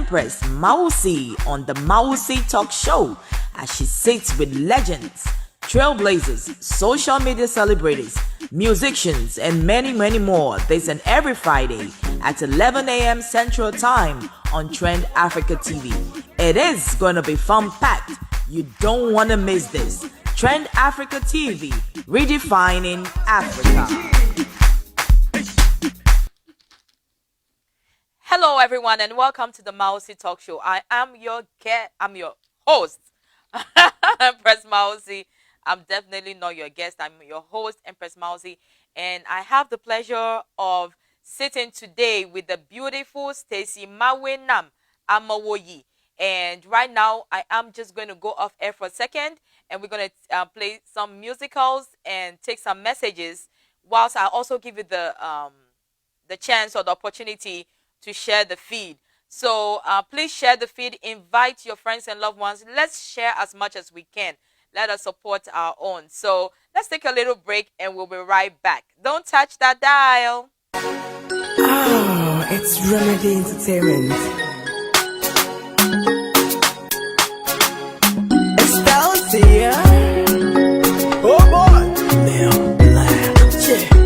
Empress Mausi on the Mausi Talk Show as she sits with legends, trailblazers, social media celebrities, musicians, and many, many more this and every Friday at 11 a.m. Central Time on Trend Africa TV. It is going to be fun-packed. You don't want to miss this. Trend Africa TV, redefining Africa. Hello, everyone, and welcome to the Mausi Talk Show. I'm your host, Empress Mausi. I'm definitely not your guest. I'm your host, Empress Mausi, and I have the pleasure of sitting today with the beautiful Stacy Amewoyi. And right now, I am just going to go off air for a second, and we're going to play some musicals and take some messages, whilst I also give you the chance or the opportunity to share the feed. So please share the feed, invite your friends and loved ones. Let's share as much as we can. Let us support our own. So let's take a little break and we'll be right back. Don't touch that dial. Oh, it's Remedy Entertainment. Excelsior. Oh boy. Male Black. Yeah.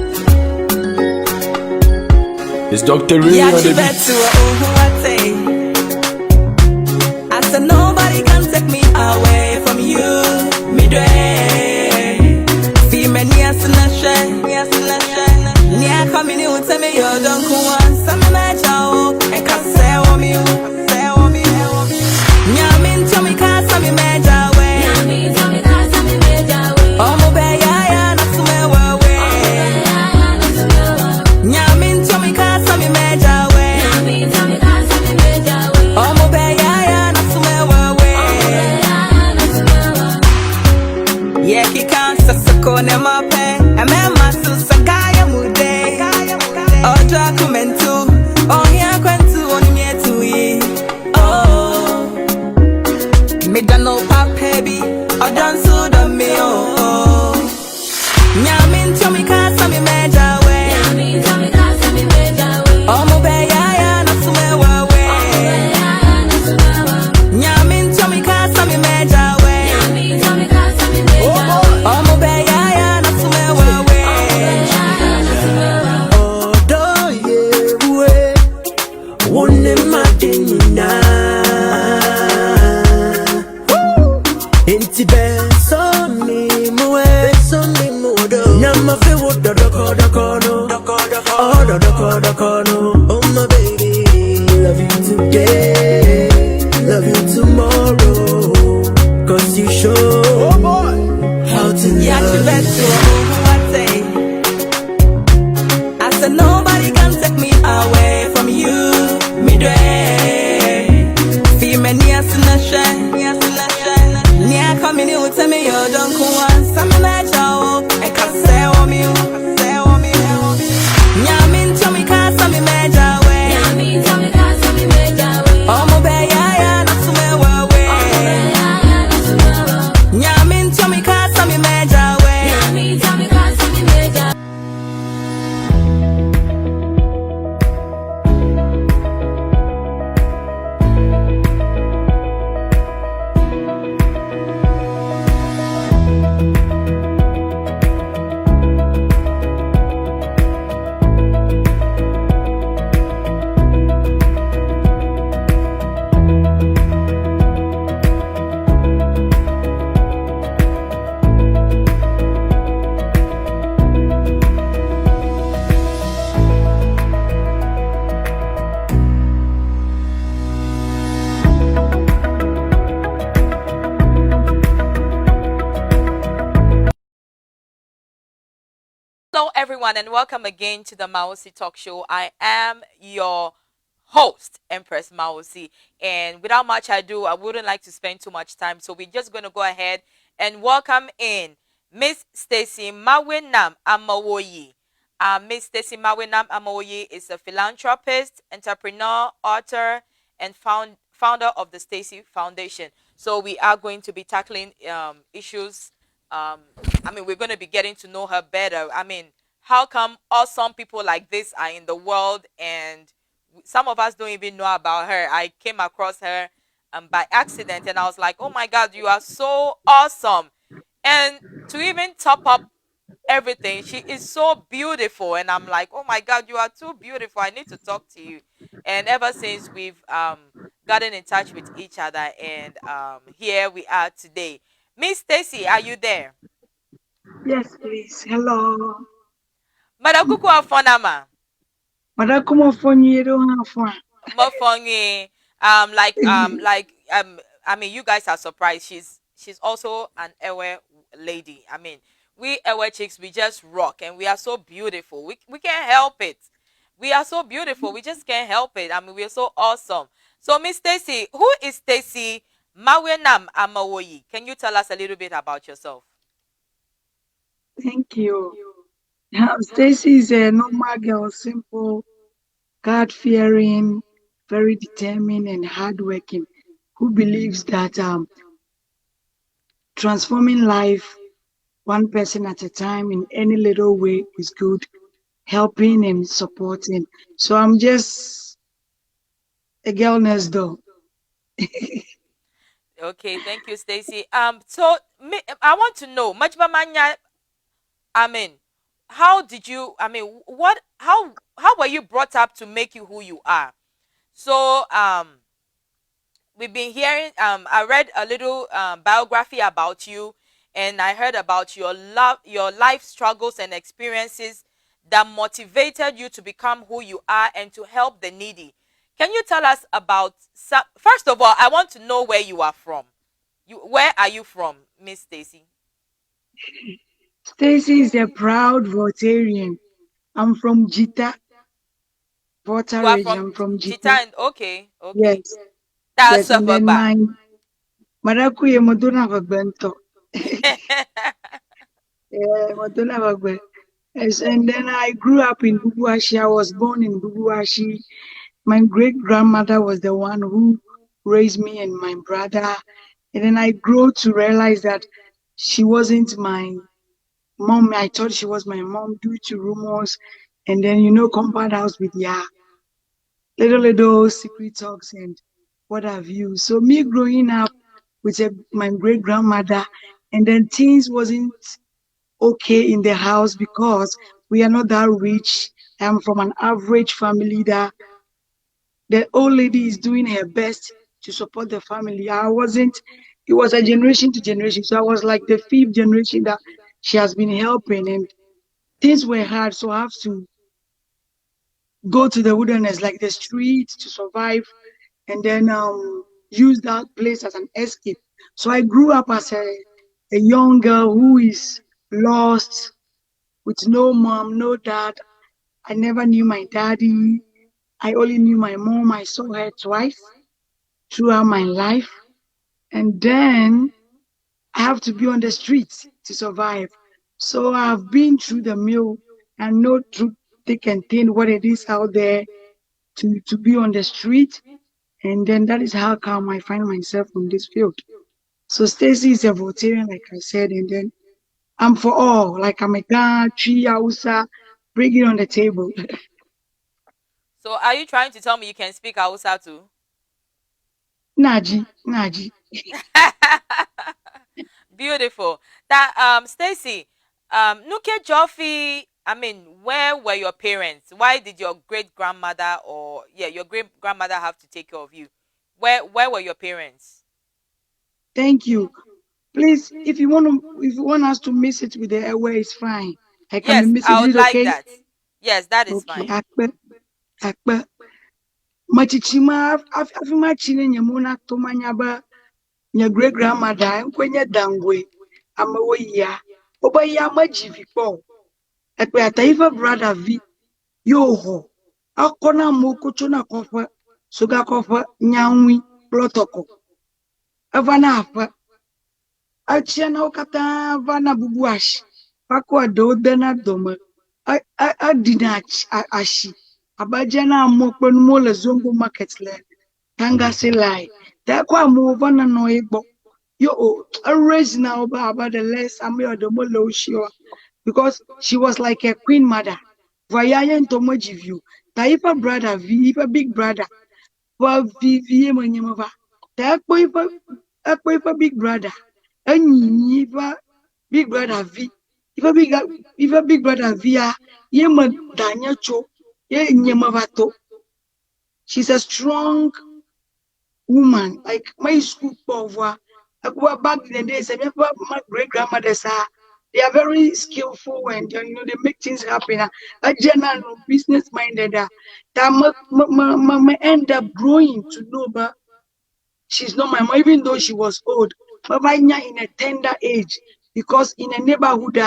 It's Dr. Ray on the beat. I said nobody can take me away from you. Me dre. See me near Sinashe. Near coming you tell me you don't come on. Some me jao. And can say what me. Nyamin tell me can some me jao. Oh mo be ya na sume wawe. Nyamin tell me can some me jao. Oh mo be ya na sume wawe. Yeah ki kan sasako ne mape. Emema susakaya mude. Oja kumentu. Ohia kwentu onimietu yi. Oh. Me dano papebi. Ojan suda me oh. Nyamin tell me can some me jao. Oh mo be ya na sume wawe. Nyamin tell me can some me jao. Oh mo be ya na sume wawe. Oh do ye we wonne madina. Inti be so mi muwe Nama fe wo do kono. Oh do kono. Oh my baby, love you today, love you tomorrow. Cause you show how to I said nobody can take me away from you. Me dre. Feel me near Sinashe. Near coming you tell me you don't come on. Some me jao. And can say what me. Nyamin tell me can some me jao. Oh mo be ya na sume wawe. Nyamin tell me can some me jao. Hello, everyone, and welcome again to the Mausi Talk Show. I am your host, Empress Mausi, and without much ado, I wouldn't like to spend too much time, so we're just going to go ahead and welcome in Miss Stacy Amewoyi. Miss Stacy Amewoyi is a philanthropist, entrepreneur, author, and founder of the Stacy Foundation. So we are going to be tackling issues. We're going to be getting to know her better. How come awesome people like this are in the world, and Some of us don't even know about her. I came across her by accident, and I was like, oh my God, you are so awesome. And to even top up everything, she is so beautiful. And I'm like, oh my God, you are too beautiful. I need to talk to you. And ever since we've gotten in touch with each other, and here we are today. Miss Stacy, are you there? Yes, please. Hello. Madakuku afonama. Madakumo phone don't have phone. Mofongi. I mean, you guys are surprised. She's also an Ewe lady. I mean, we Ewe chicks, we just rock, and we are so beautiful. We can't help it. We are so beautiful. We just can't help it. I mean, we are so awesome. So, Miss Stacy, who is Stacy Amewoyi? Can you tell us a little bit about yourself? Thank you. Stacy is a normal girl, simple, God-fearing, very determined and hardworking, who believes that transforming life one person at a time in any little way is good, helping and supporting. So I'm just a girl next door. Okay, thank you, Stacy. So I want to know, Majbamanya. I mean, how did you? I mean, what? How were you brought up to make you who you are? So we've been hearing. I read a little biography about you, and I heard about your life struggles and experiences that motivated you to become who you are and to help the needy. Can you tell us about? First of all, I want to know where you are from. Where are you from, Miss Stacy? Stacy is a proud Rotarian. I'm from Jita, You Volta are region. from I'm from Jita, Jita. and okay, okay. Yes, That's yes. a And then baba. my Maracuya Moduna Bento. Yeah, Moduna Bagbe. Yes, and then I grew up in Bubuashi. I was born in Bubuashi. My great grandmother was the one who raised me and my brother. And then I grew to realize that she wasn't my mom. I thought she was my mom due to rumors. And then, compound house with, yeah, little secret talks and what have you. So me growing up with my great grandmother, and then things wasn't okay in the house because we are not that rich. I'm from an average family that the old lady is doing her best to support the family. I wasn't. It was a generation to generation. So I was like the fifth generation that she has been helping, and things were hard. So I have to go to the wilderness, like the street, to survive, and then use that place as an escape. So I grew up as a young girl who is lost with no mom, no dad. I never knew my daddy. I only knew my mom. I saw her twice throughout my life. And then I have to be on the streets to survive. So I've been through the mill and know through thick and thin what it is out there to be on the street. And then that is how come I find myself on this field. So Stacy is a Voltarian, like I said, and then I'm for all. Like I'm a Ga, Tree, Hausa, bring it on the table. So are you trying to tell me you can speak Hausa too? Naji, Naji. Beautiful. That Stacy, Nuke Joffy, I mean, where were your parents? Why did your great grandmother or yeah, your great grandmother have to take care of you? Where were your parents? Thank you. Please, if you want us to miss it with the airway, it's fine. I can be Yes, miss it. I Is would it like okay? that. Yes, that is Okay. fine. Akpe. Machichima, afima chine nyamuna tomanyaba, nya great grandmother, nkwenye dangwe, amawoya. Oba ya majivi po. Akpe ataifa brother V, yoho. Akona mokocho na kofa, suga kofa, nyanwi, protocol. Avana afa. Achiana okata vana bubuashi. Pakwa do dena doma. Adina ashi. Abajana mo kwenumo le zongo market le. Tanga se lai. Da kwa mo vana no igbo. Yo, a raise now about the less I'm your the molo because she was like a queen mother, Vayaya ntomo you. Taifa brother V, if a big brother. For VVA manyamava. Takpo if a big brother. And if a big brother V. If a big brother V, Yema Danya Cho, Ye Nyamavato. She's a strong woman, like my school over. Back in the days, I remember my great grandmothers are they are very skillful and they make things happen. A general business minded that end up growing to know, but she's not my mom, even though she was old. But right now in a tender age, because in a neighborhood,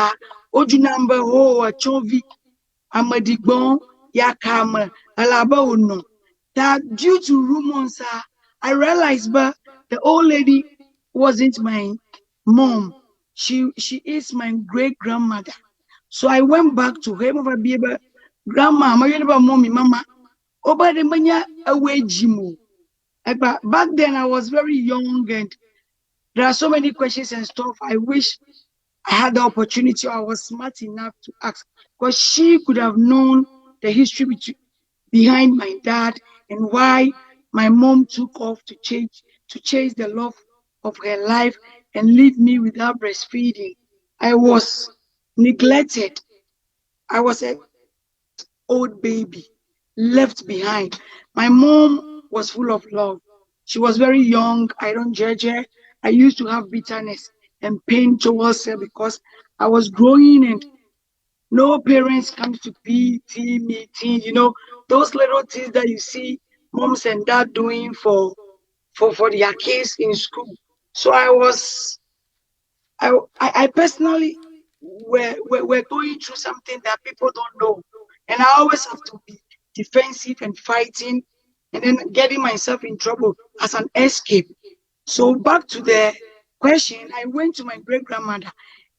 Ojunamba ho Chovi Amadigbon Yakama Alaba Uno. That due to rumors, I realized but the old lady wasn't my mom. She is my great grandmother. So I went back to her, grandma, my mommy, mama. Over the mania away Jimo. But back then I was very young and there are so many questions and stuff. I wish I had the opportunity or I was smart enough to ask. Because she could have known the history behind my dad and why my mom took off to chase the love of her life and leave me without breastfeeding. I was neglected. I was a old baby left behind. My mom was full of love. She was very young. I don't judge her. I used to have bitterness and pain towards her because I was growing and no parents come to PT meeting, those little things that you see moms and dad doing for their kids in school. So I personally we're going through something that people don't know. And I always have to be defensive and fighting and then getting myself in trouble as an escape. So back to the question, I went to my great grandmother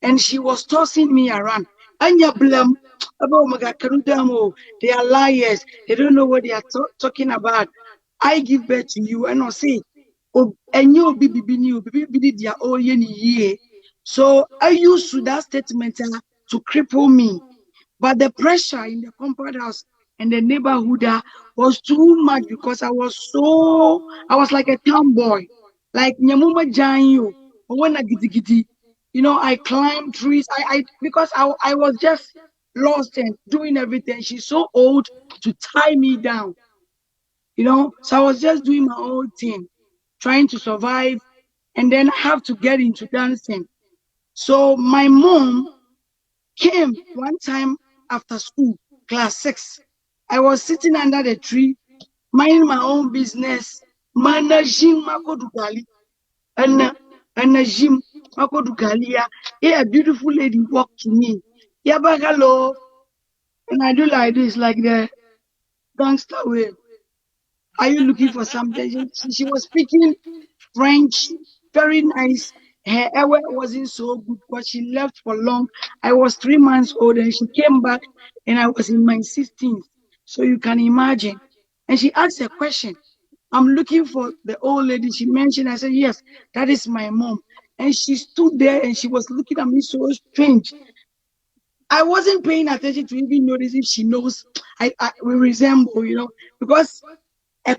and she was tossing me around. Anya blam about Magakarudamo, they are liars, they don't know what they are talking about. I give birth to you and I say, oh, and you be their own year. So I used to that statement to cripple me. But the pressure in the compound house and the neighborhood was too much because I was like a tomboy. Like Nyamuma Janyo, when I giddy, I climbed trees. Because I was just lost and doing everything. She's so old to tie me down, So I was just doing my own thing, trying to survive, and then I have to get into dancing. So my mom came one time after school, class 6. I was sitting under the tree, minding my own business, managing Makodugali, and Jim Makodugalia. A beautiful lady walked to me. Yeah, but hello. And I do like this, like the gangster way. Are you looking for something? She was speaking French, very nice. Her hour wasn't so good because she left for long. I was 3 months old and she came back and I was in my 16th. So you can imagine. And she asked a question. I'm looking for the old lady she mentioned. I said, yes, that is my mom. And she stood there and she was looking at me so strange. I wasn't paying attention to even notice if she knows we resemble, because I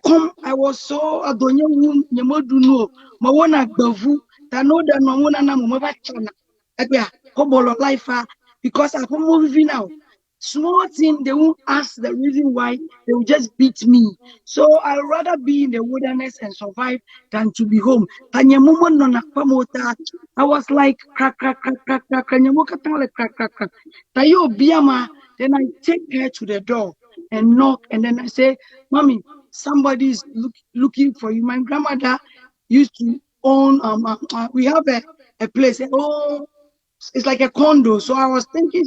was so adonye nyemoduno mawona gbavu that no da no wona na mo ba chana ebia kobolo life because I come moving now. Small thing they won't ask the reason why, they will just beat me. So I'd rather be in the wilderness and survive than to be home. Tanyemumo no na pamota. I was like crack crack crack crack crack kanyemuka like crack crack crack. Tayo biama, then I take her to the door and knock and then I say, Mommy, somebody is looking for you. My grandmother used to own we have a place. Oh, it's like a condo. So I was thinking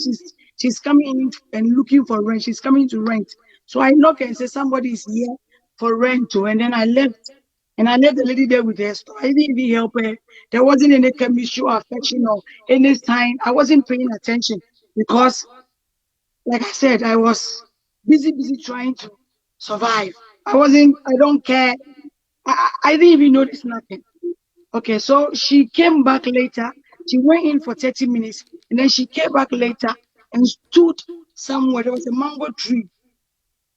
she's coming in and looking for rent. She's coming to rent. So I knock and say somebody is here for rent too. And then I left. And I left the lady there with her store. I didn't even help her. There wasn't any chemistry or affection or any sign. I wasn't paying attention because, like I said, I was busy trying to survive. I don't care. I didn't even notice nothing. Okay, so she came back later. She went in for 30 minutes and then she came back later and stood somewhere. There was a mango tree.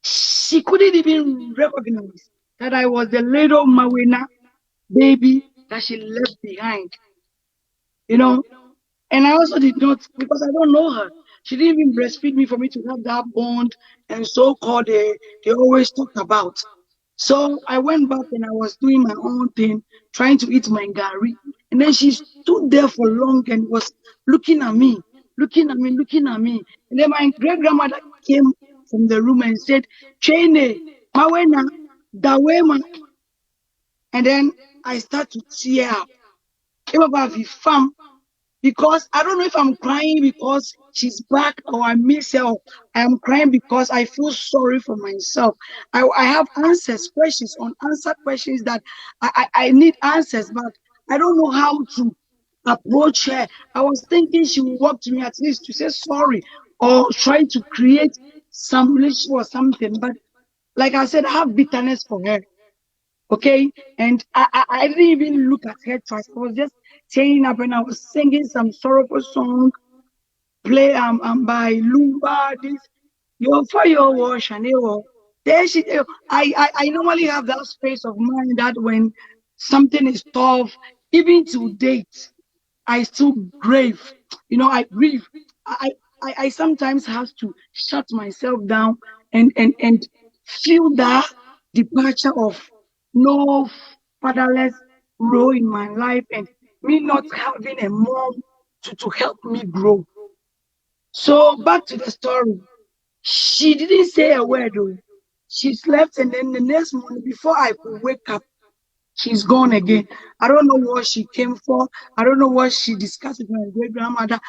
She couldn't even recognize that I was the little Mawena baby that she left behind, you know. And I also did not, because I don't know her. She didn't even breastfeed me for me to have that bond and so called they always talk about. So I went back and I was doing my own thing, trying to eat my gari. And then she stood there for long and was looking at me, looking at me, looking at me. And then my great grandmother came from the room and said, Chene, Mawena, Dawema. And then I start to tear up. Because I don't know if I'm crying because she's back or I miss her. Or I am crying because I feel sorry for myself. I have answers, questions, unanswered questions that I need answers, but I don't know how to approach her. I was thinking she would walk to me at least to say sorry or try to create some relationship or something. But like I said, I have bitterness for her. Okay, and I didn't even look at her twice. I was just staying up and I was singing some sorrowful song, play by Lumba, this your for your wash and your there she I normally have that space of mind that when something is tough, even to date, I still grieve. I grieve. I, I sometimes have to shut myself down and feel that departure of no fatherless role in my life and me not having a mom to help me grow. So back to the story. She didn't say a word though. She slept and then the next morning before I could wake up, she's gone again. I don't know what she came for. I don't know what she discussed with my great grandmother.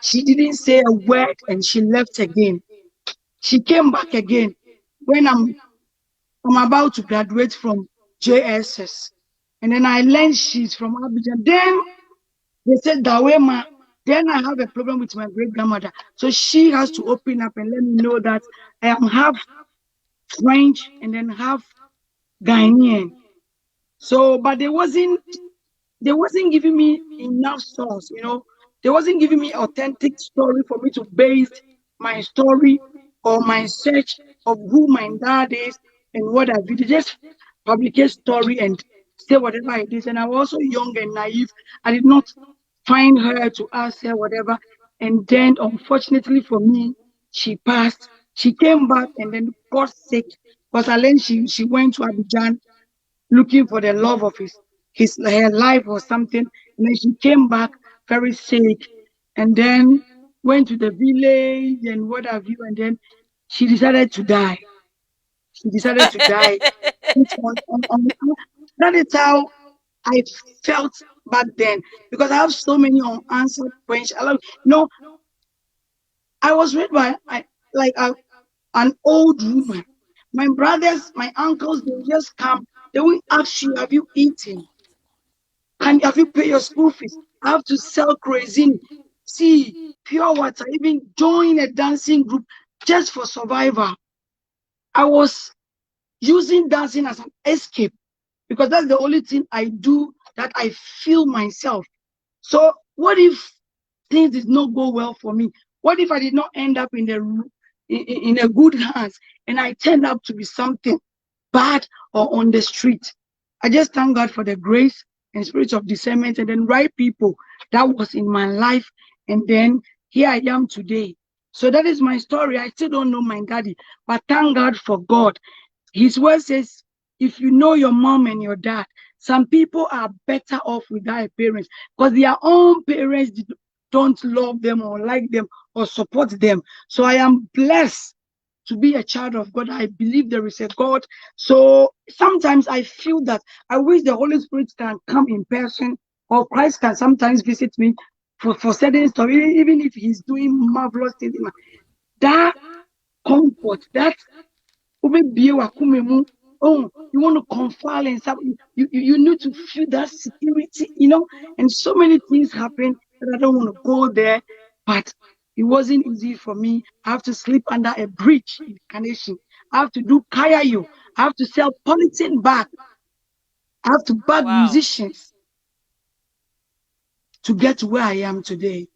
She didn't say a word and she left again. She came back again when I'm about to graduate from JSS. And then I learned she's from Abidjan. Then they said Dawema. Then I have a problem with my great grandmother. So she has to open up and let me know that I am half French and then half Ghanaian. So, but they wasn't giving me enough source. They wasn't giving me authentic story for me to base my story or my search of who my dad is and what I did. They just fabricate story and say whatever it is. And I was also young and naive. I did not find her to ask her whatever. And then unfortunately for me, she passed. She came back and then got sick because I learned she went to Abidjan looking for the love of his her life or something. And then she came back very sick, and then went to the village and what have you, and then she decided to die. She decided to die. It's that is how I felt back then because I have so many unanswered questions. I was raised by like an old woman. My brothers, my uncles, they will just come. They will ask you, have you eaten? And have you paid your school fees? I have to sell cuisine, tea, pure water, even join a dancing group just for survival. I was using dancing as an escape because that's the only thing I do that I feel myself. So what if things did not go well for me? What if I did not end up in a good hands and I turned out to be something bad or on the street? I just thank God for the grace and spirit of discernment and then right people that was in my life. And then here I am today. So that is my story. I still don't know my daddy, but thank God for God. His word says, if you know your mom and your dad, some people are better off without parents because their own parents don't love them or like them or support them. So I am blessed to be a child of God. I believe there is a God. So sometimes I feel that I wish the Holy Spirit can come in person or Christ can sometimes visit me for certain stuff, even if he's doing marvelous things. That comfort, that oh, you want to confide and stuff. You need to feel that security. And so many things happen that I don't want to go there, but it wasn't easy for me. I have to sleep under a bridge in Carnation. I have to do kayayo. I have to sell polythene bag. I have to bag Wow. musicians to get to where I am today.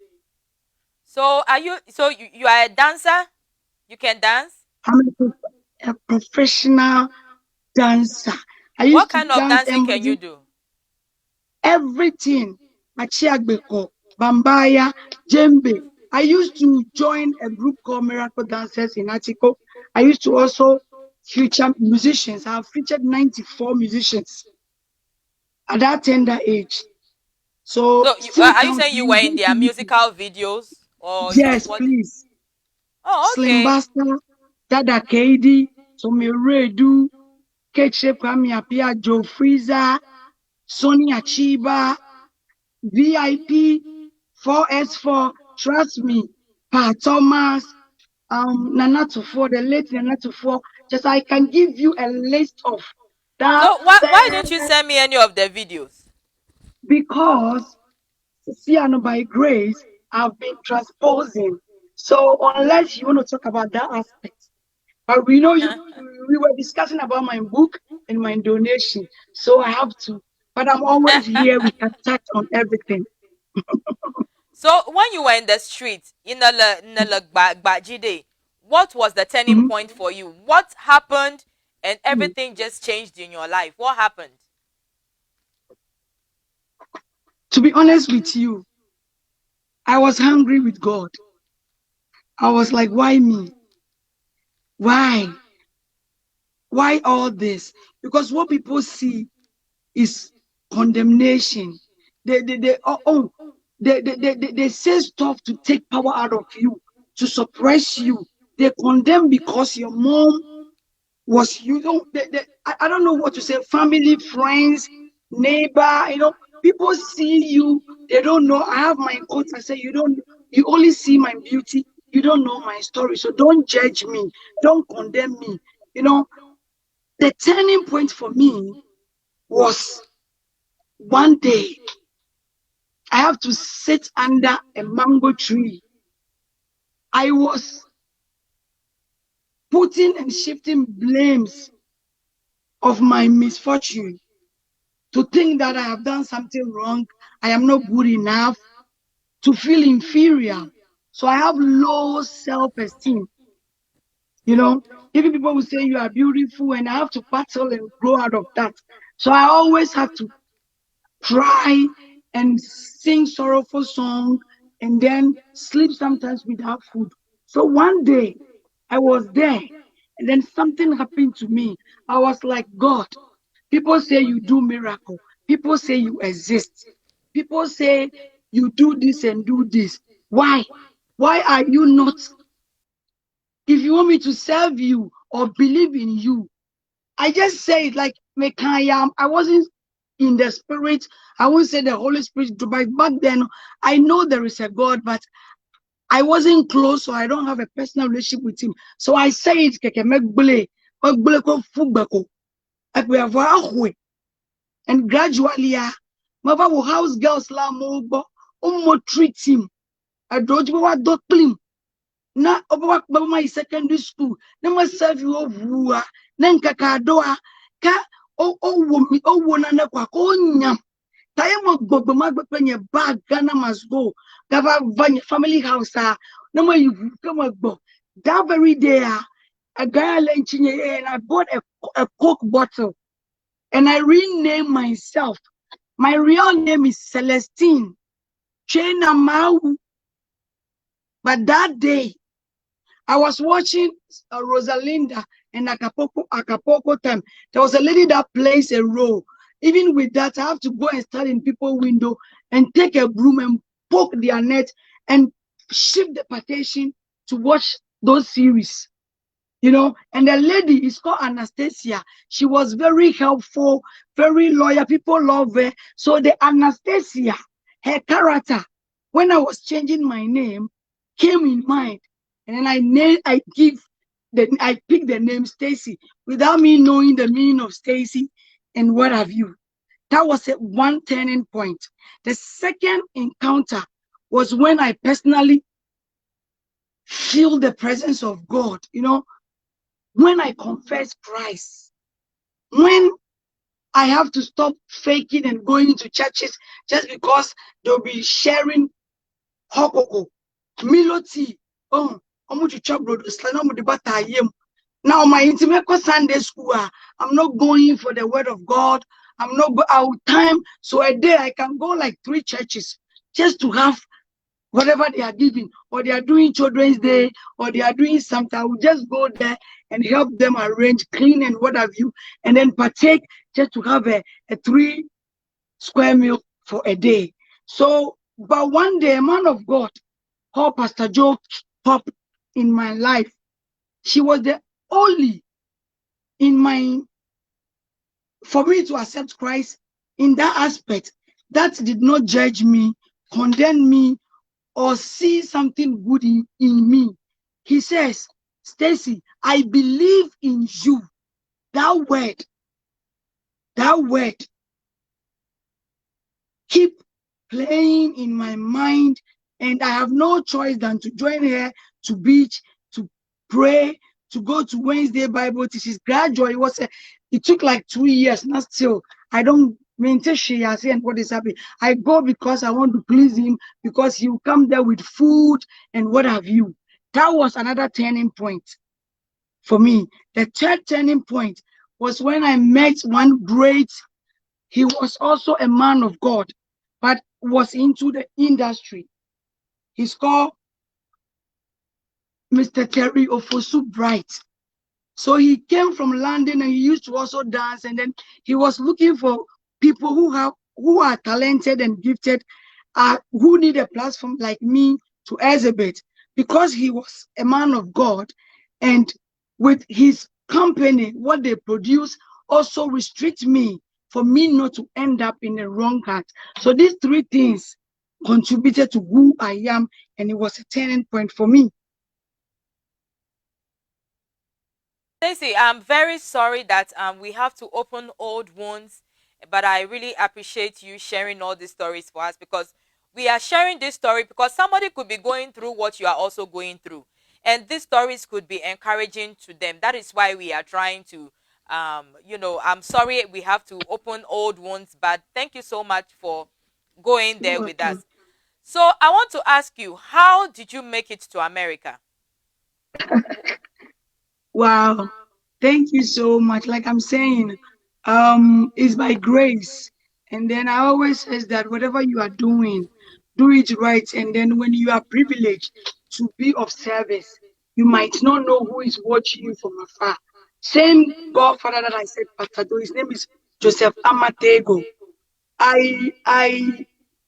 So are you? So you are a dancer? You can dance. I'm a professional dancer. I What used to kind of dance dancing can you emerging do? everything. Machiagbeko, Bambaya, Djembe. I used to join a group called Miracle Dancers in Atiko. I used to also feature musicians. I have featured 94 musicians at that tender age. So So still are you count saying you me. were in their musical videos, or Yes, what? please. Oh, Slim okay. Basta, Dada Kaidi, Tommy Redu, Ketchup Kwame Apia, Joe Freezer, Sonny Achiba, VIP, 4S4, Trust Me, Pa Thomas, Nana Tufo, the late Nana Tufo. Just I can give you a list of that So why didn't you send me any of the videos? because see, and by grace, I've been transposing. So unless you want to talk about that aspect, but we know you, we were discussing about my book and my donation, so I have to. But I'm always here. We can touch on everything. So when you were in the street in Bajide, what was the turning Mhm. point for you? What happened and everything just changed in your life? What happened? To be honest with you, I was hungry with God. I was like, why me? Why? Why all this? Because what people see is condemnation. They say stuff to take power out of you, to suppress you. They condemn because your mom was you don't I don't know what to say, family, friends, neighbor, people see you, they don't know. I have my quotes. I say you only see my beauty, you don't know my story. So don't judge me, don't condemn me. You know, the turning point for me was one day I have to sit under a mango tree. I was putting and shifting blames of my misfortune, to think that I have done something wrong, I am not good enough, to feel inferior. So I have low self-esteem. You know, even people will say you are beautiful, and I have to battle and grow out of that. So I always have to cry and sing sorrowful song and then sleep sometimes without food. So one day I was there and then something happened to me. I was like, God, people say you do miracle. People say you exist. People say you do this and do this. Why? Why are you not? If you want me to serve you or believe in you, I just say it like Mekayam. I wasn't in the spirit. I won't say the Holy Spirit, but back then I know there is a God, but I wasn't close, so I don't have a personal relationship with him. So I say it keke megbele, megbele ko fugbeko, ekwe ahwe. And gradually, mother will house girls la mo treat him. I don't do him. Na obawa my secondary school na ma serve you ovua na nkaka doa ka o wo na na kwa ko nyam taye mo gbogbo ma gbe nye bag Ghana must go gaba vanya family house na ma you come gbo that very day a guy lunch and I bought a Coke bottle and I renamed myself. My real name is Celestine Chena Mau. But that day I was watching Rosalinda and Acapulco time. There was a lady that plays a role. Even with that, I have to go and stand in people's window and take a broom and poke their net and shift the partition to watch those series. And the lady is called Anastasia. She was very helpful, very loyal. People love her. So the Anastasia, her character, when I was changing my name, came in mind. And then I picked the name Stacy without me knowing the meaning of Stacy and what have you. That was one turning point. The second encounter was when I personally feel the presence of God. When I confess Christ, when I have to stop faking and going to churches just because they'll be sharing hokoko. Miloti, oh, to chabro, slanum de batayem. Now my intimate Sunday school, I'm not going for the word of God. I'm not out time. So a day I can go like 3 churches just to have whatever they are giving, or they are doing Children's Day, or they are doing something. I will just go there and help them arrange, clean, and what have you, and then partake just to have a 3 square meal for a day. So, but one day, a man of God called Pastor Joe popped in my life. She was the only in my, for me to accept Christ in that aspect, that did not judge me, condemn me, or see something good in me. He says, Stacy, I believe in you. That word keep playing in my mind, and I have no choice than to join her to beach, to pray, to go to Wednesday Bible teachings. Gradually, it took like 2 years, not still. I don't maintain she has and what is happening. I go because I want to please him, because he will come there with food and what have you. That was another turning point for me. The third turning point was when I met one great, he was also a man of God, but was into the industry. He's called Mr. Terry Ofosu Bright. So he came from London and he used to also dance, and then he was looking for people who are talented and gifted, who need a platform like me to exhibit, because he was a man of God, and with his company, what they produce also restrict me, for me not to end up in the wrong hands. So these 3 things contributed to who I am, and it was a turning point for me. Stacy, I'm very sorry that we have to open old wounds, but I really appreciate you sharing all these stories for us, because we are sharing this story because somebody could be going through what you are also going through, and these stories could be encouraging to them. That is why we are trying to, I'm sorry we have to open old wounds, but thank you so much for going You're there with welcome. us. So I want to ask you, how did you make it to America? Wow. Thank you so much. Like I'm saying, it's by grace. And then I always says that whatever you are doing, do it right. And then when you are privileged to be of service, you might not know who is watching you from afar. Same Godfather that I said, Pastor Joe, his name is Joseph Amatego. I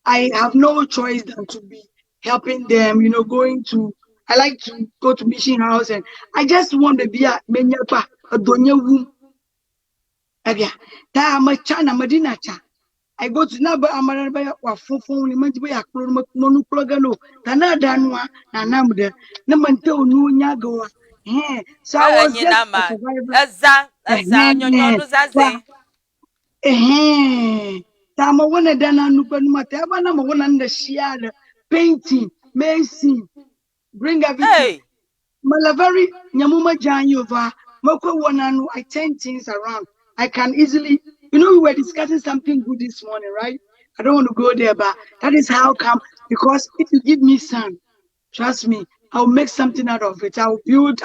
I have no choice than to be helping them, going to, I like to go to mission house, and I just want to be a menyapa a donya womb. Abia. Ta ma cha na madina cha. I go to naba amara ba wa funfun ni manti ba ya klo no no ploga no. Ta na danwa na namde. Na mante onu nya go. So I was just a Nama, survivor. Eza, Eh. nyonyonu zaze. Tama wana dana nupa numata aba na wana nda share painting, mason, bring everything. Hey, Malavari nyamuma janyi over. Moko wana no, I turn things around. I can easily, we were discussing something good this morning, right? I don't want to go there, but that is how come, because if you give me sand, trust me, I'll make something out of it. I'll build,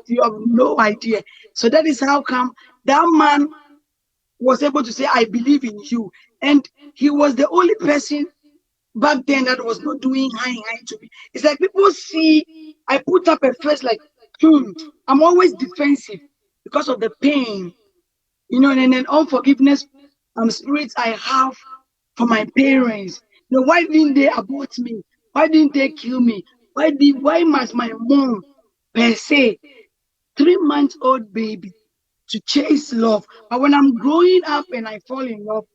you have no idea. So that is how come that man was able to say, I believe in you. And he was the only person back then that was not doing high to me. It's like people see, I put up a face like, I'm always defensive because of the pain, and then unforgiveness spirits I have for my parents. Why didn't they abort me? Why didn't they kill me? Why must my mom per se 3-month-old baby to chase love? But when I'm growing up and I fall in love,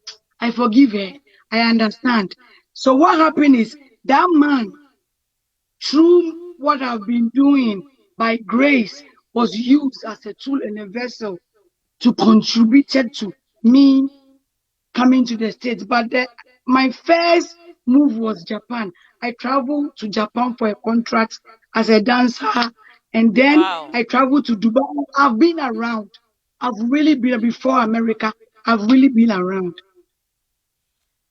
I forgive her. I understand. So what happened is that man, through what I've been doing by grace, was used as a tool and a vessel to contribute to me coming to the States. But my first move was Japan. I traveled to Japan for a contract as a dancer, and then wow. I traveled to Dubai. I've been around. I've really been before America. I've really been around.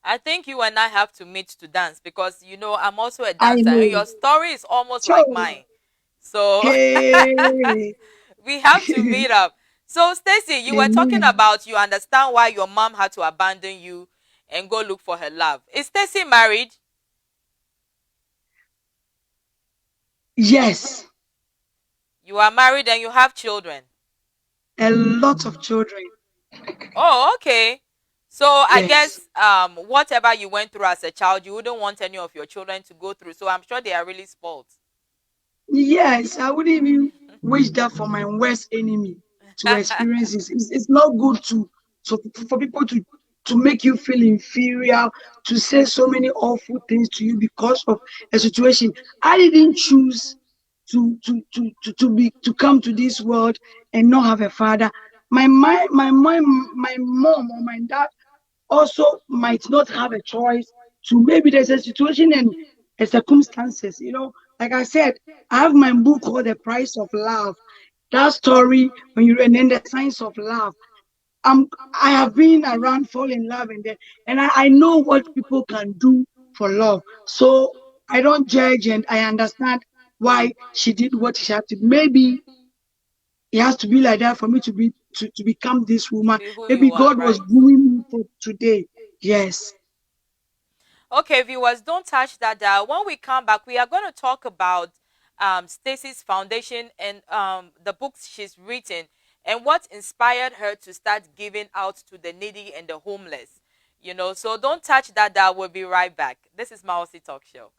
I think you and I have to meet to dance because I'm also a I dancer and know. your story is almost like So, mine. So hey, we have to meet up. So Stacy, you were talking amen. about you understand why your mom had to abandon you and go look for her love. Is Stacy married? Yes, You are married and you have children. a lot of children. Oh, okay. So I Yes. guess whatever you went through as a child, you wouldn't want any of your children to go through. So I'm sure they are really spoiled. Yes, I wouldn't even wish that for my worst enemy to experience this. It's not good for people to make you feel inferior, to say so many awful things to you because of a situation. I didn't choose to come to this world and not have a father. My mom or my dad also might not have a choice to maybe there's a situation and a circumstances. Like I said, I have my book called The Price of Love. That story, when you and then the science of love. I have been around fall in love and I know what people can do for love. So I don't judge and I understand why she did what she had to. Maybe it has to be like that for me to become this To woman. be who Maybe you are, God was right? grooming me for today. Yes. Okay, viewers, don't touch that dial. When we come back, we are going to talk about Stacy's foundation and the books she's written and what inspired her to start giving out to the needy and the homeless. So don't touch that dial. We'll be right back. This is Mousy Talk Show.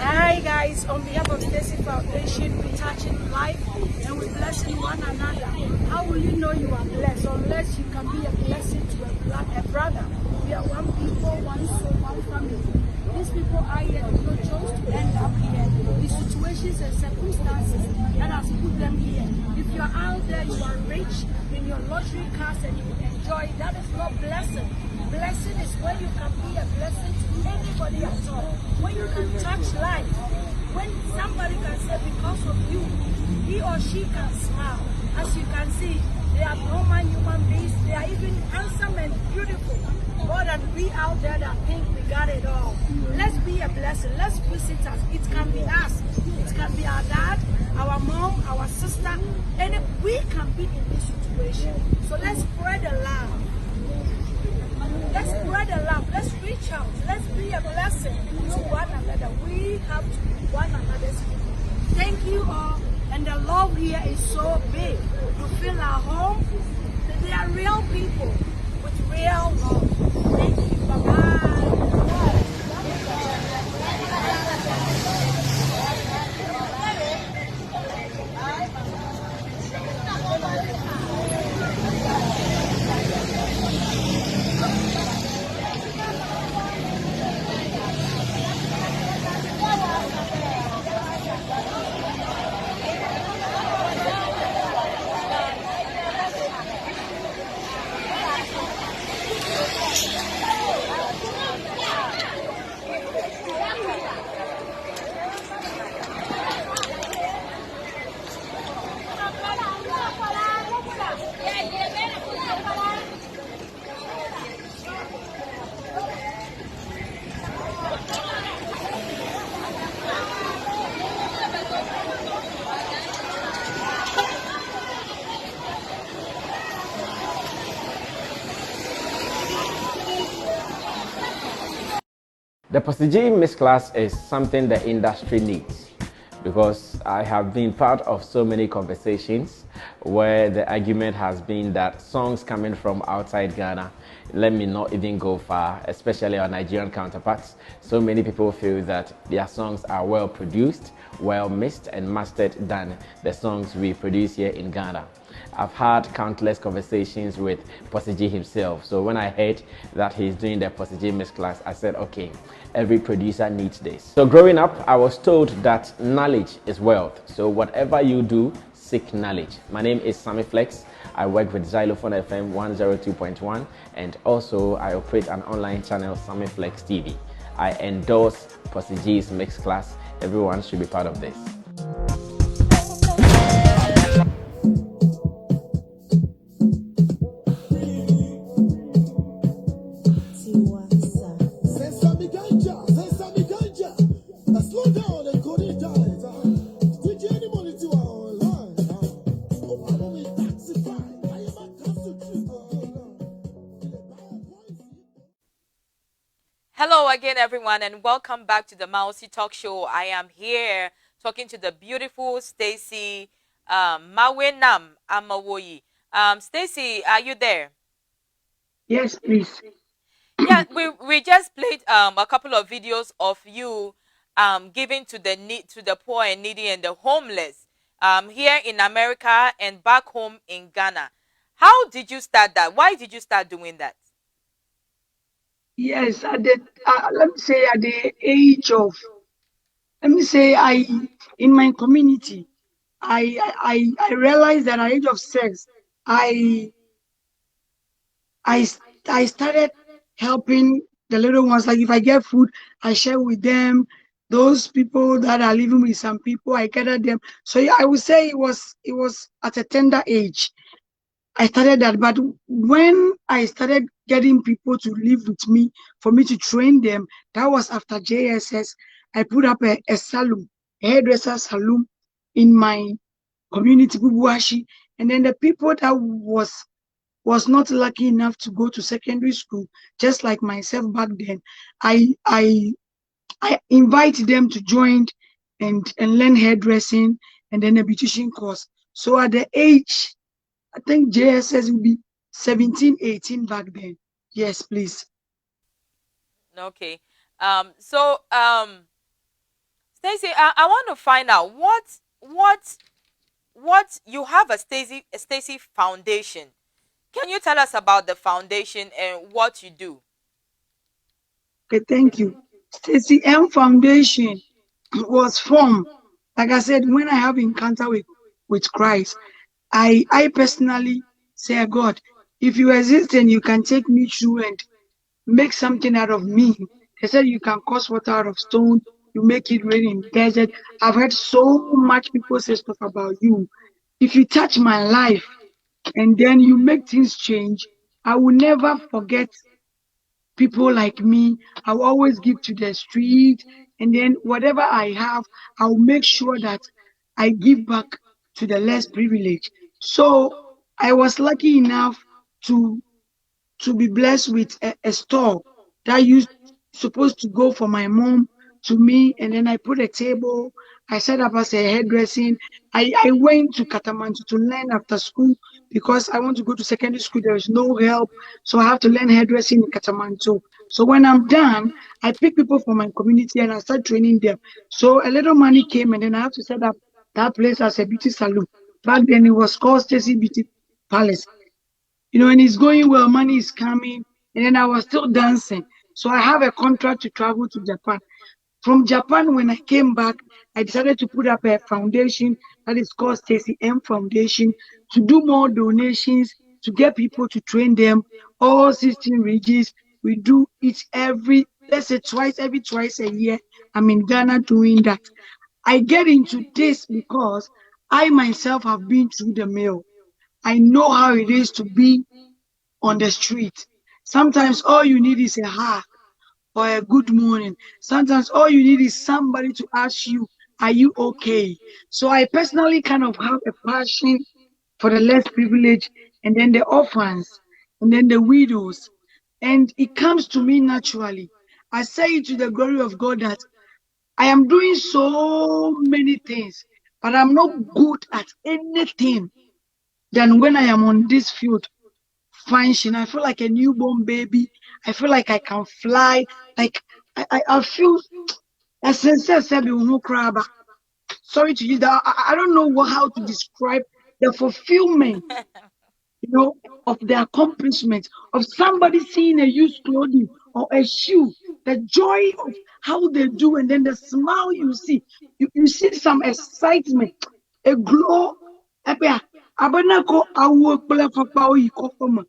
Hi guys, on behalf of Stacy Foundation, we're touching life and we're blessing one another. How will you know you are blessed unless you can be a blessing to a brother? We are one people, one soul, one family. These people are here because chose to end up here. The situations and circumstances that has put them here. If you are out there, you are rich in your luxury cars and you enjoy, that is not blessing. Blessing is when you can be a blessing to anybody at all. When you can touch life. When somebody can say because of you, he or she can smile. As you can see, they are normal human beings. They are even handsome and beautiful. More than we out there that think we got it all. Let's be a blessing. Let's visit us. It can be us. It can be our dad, our mom, our sister. And we can be in this situation. So let's spread the love. Let's spread the love. Let's reach out. Let's be a blessing to one another. We have to be one another's people. Thank you all. And the love here is so big. You feel at home. They are real people with real love. Thank you. Bye-bye. The Postage Mix class is something the industry needs because I have been part of so many conversations where the argument has been that songs coming from outside Ghana, let me not even go far, especially our Nigerian counterparts. So many people feel that their songs are well produced, well mixed and mastered than the songs we produce here in Ghana. I've had countless conversations with Postage himself. So when I heard that he's doing the Postage Mix class, I said, okay, every producer needs this. So growing up, I was told that knowledge is wealth. So whatever you do, seek knowledge. My name is Sammy Flex. I work with Xylophone FM 102.1 and also I operate an online channel, Sammy Flex TV. I endorse Postage's Mix class. Everyone should be part of this. Hello again, everyone, and welcome back to the Mousy Talk Show. I am here talking to the beautiful Stacy Amewoyi. Stacy, are you there? Yes, please. Yeah, we just played a couple of videos of you giving to the poor and needy and the homeless here in America and back home in Ghana. How did you start that? Why did you start doing that? Yes, at the let me say at the age of, let me say I in my community, I realized that at the age of 6, I I I started helping the little ones. Like if I get food, I share with them. Those people that are living with some people, I gather them. So yeah, I would say it was at a tender age I started that. But when I started getting people to live with me for me to train them, that was after JSS. I put up a salon, a hairdresser salon in my community, Bubuashi. And then the people that was not lucky enough to go to secondary school, just like myself back then, I I I invite them to join and learn hairdressing and then a beautician course. So at the age, I think JSS will be 17, 18 back then. Yes, please. Okay. Stacy, I want to find out what you have a Stacy Foundation. Can you tell us about the foundation and what you do? Okay, thank you. Stacy M Foundation was formed, like I said, when I have encounter with Christ. I personally say, God, if you exist and you can take me through and make something out of me. They said you can cause water out of stone, you make it rain in desert. I've heard so much people say stuff about you. If you touch my life and then you make things change, I will never forget people like me. I will always give to the street, and then whatever I have, I'll make sure that I give back to the less privileged. So I was lucky enough to to be blessed with a store that used supposed to go for my mom to me, and then I put a table. I set up as a hairdressing. I went to Katamantu to learn after school because I want to go to secondary school. There is no help, so I have to learn hairdressing in Katamantu. So when I'm done, I pick people from my community and I start training them. So a little money came, and then I have to set up that place as a beauty salon. Back then it was called Stacy Beauty Palace. And it's going well, money is coming, and then I was still dancing. So I have a contract to travel to Japan. From Japan, when I came back, I decided to put up a foundation that is called Stacy M Foundation to do more donations, to get people to train them. All 16 regions, we do it let's say every twice a year. I'm in Ghana doing that. I get into this because I myself have been through the mill. I know how it is to be on the street. Sometimes all you need is a hug or a good morning. Sometimes all you need is somebody to ask you, are you okay? So I personally kind of have a passion for the less privileged and then the orphans and then the widows. And it comes to me naturally. I say it to the glory of God that I am doing so many things, but I'm not good at anything than when I am on this field functioning. I feel like a newborn baby. I feel like I can fly. Like I feel a sense of crab. Sorry to use that. I don't know how to describe the fulfillment, you know, of the accomplishment of somebody seeing a used clothing or a shoe, the joy of how they do, and then the smile you see. You see some excitement, a glow. Ebea, abanako awo kpele fakpa oyi kofoma.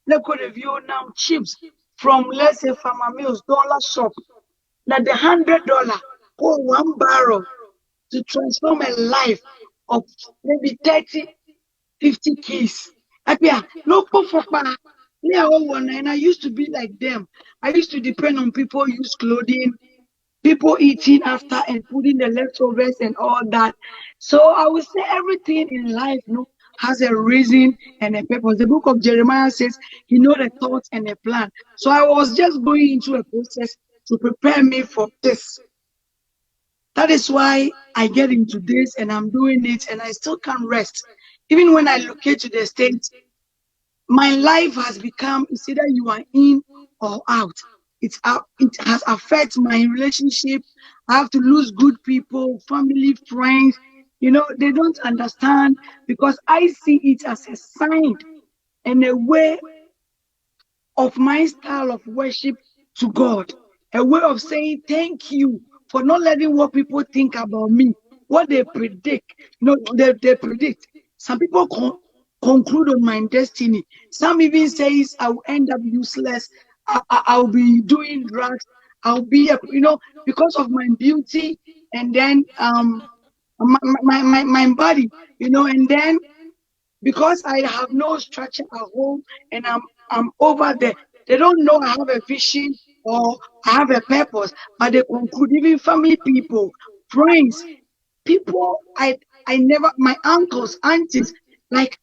Leko review now chips from, let's say, Farmer Mills dollar shop. Now the $100 or 1 barrel to transform a life of maybe 30, 50 keys. Apia, local for pa. Yeah, all one, and I used to be like them. I used to depend on people use clothing, people eating after and putting the leftovers and all that. So I would say everything in life, has a reason and a purpose. The book of Jeremiah says he know the thoughts and the plan. So I was just going into a process to prepare me for this. That is why I get into this and I'm doing it and I still can't rest. Even when I locate to the States, my life has become, it's either you are in or out. It's out. It has affected my relationship. I have to lose good people, family, friends. They don't understand because I see it as a sign and a way of my style of worship to God, a way of saying thank you for not letting what people think about me, what they predict. They predict. Some people conclude on my destiny. Some even says I will end up useless. I'll be doing drugs. I'll be, because of my beauty, and then my body, and then because I have no structure at home and I'm over there. They don't know I have a vision or I have a purpose, but they conclude, even family people, friends, people I never, my uncles, aunties, like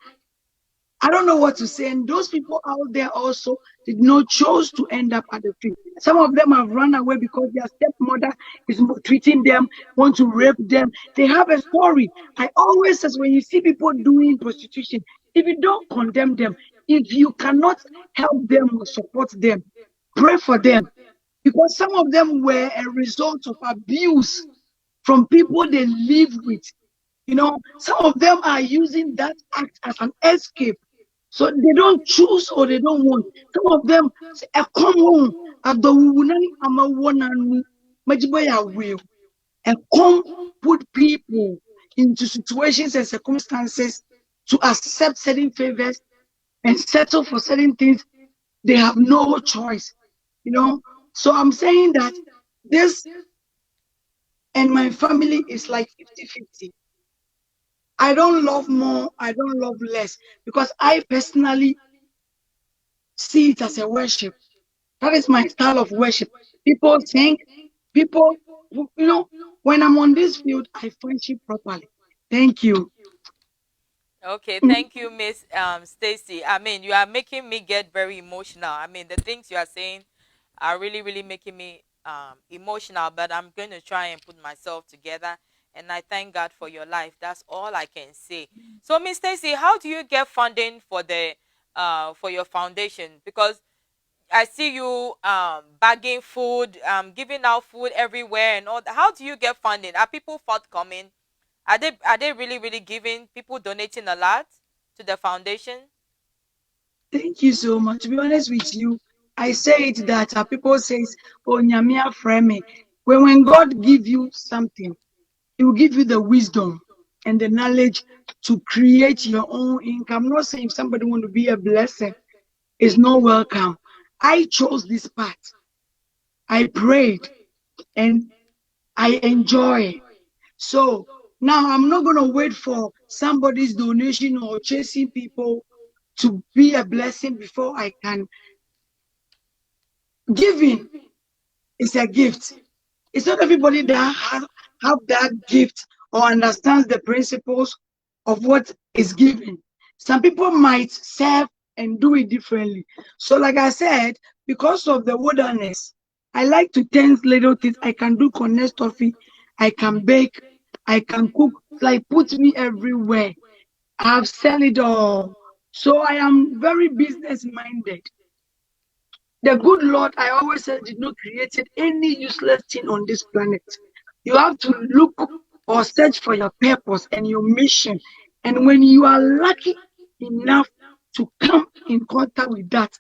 I don't know what to say. And those people out there also did not choose to end up at the field. Some of them have run away because their stepmother is treating them, want to rape them. They have a story. I always say when you see people doing prostitution, if you don't condemn them, if you cannot help them or support them, pray for them. Because some of them were a result of abuse from people they live with. Some of them are using that act as an escape. So they don't choose or they don't want. Some of them say, "A common, a dowunani amawananu, majiboya will." A come put people into situations and circumstances to accept certain favors and settle for certain things. They have no choice. So I'm saying that this and my family is like 50-50. I don't love more, I don't love less, because I personally see it as a worship. That is my style of worship. People think, people, when I'm on this field, I worship properly. Thank you. Okay, thank you, Miss Stacy. I mean, you are making me get very emotional. I mean, the things you are saying are really, really making me emotional. But I'm going to try and put myself together. And I thank God for your life. That's all I can say. So, Miss Stacy, how do you get funding for the for your foundation? Because I see you bagging food, giving out food everywhere, and all that. How do you get funding? Are people forthcoming? Are they really really giving, people donating a lot to the foundation? Thank you so much. To be honest with you, I say it that people says, "Oh, nyamia frame." When God give you something, He will give you the wisdom and the knowledge to create your own income. I'm not saying if somebody want to be a blessing, is not welcome. I chose this path. I prayed and I enjoy. So now I'm not gonna wait for somebody's donation or chasing people to be a blessing before I can. Giving is a gift. It's not everybody that have that gift or understands the principles of what is given. Some people might serve and do it differently. So, like I said, because of the wilderness, I like to test little things. I can do connect coffee, I can bake, I can cook. Like put me everywhere. I have sell it all. So I am very business minded. The good Lord, I always said, did not create any useless thing on this planet. You have to look or search for your purpose and your mission. And when you are lucky enough to come in contact with that,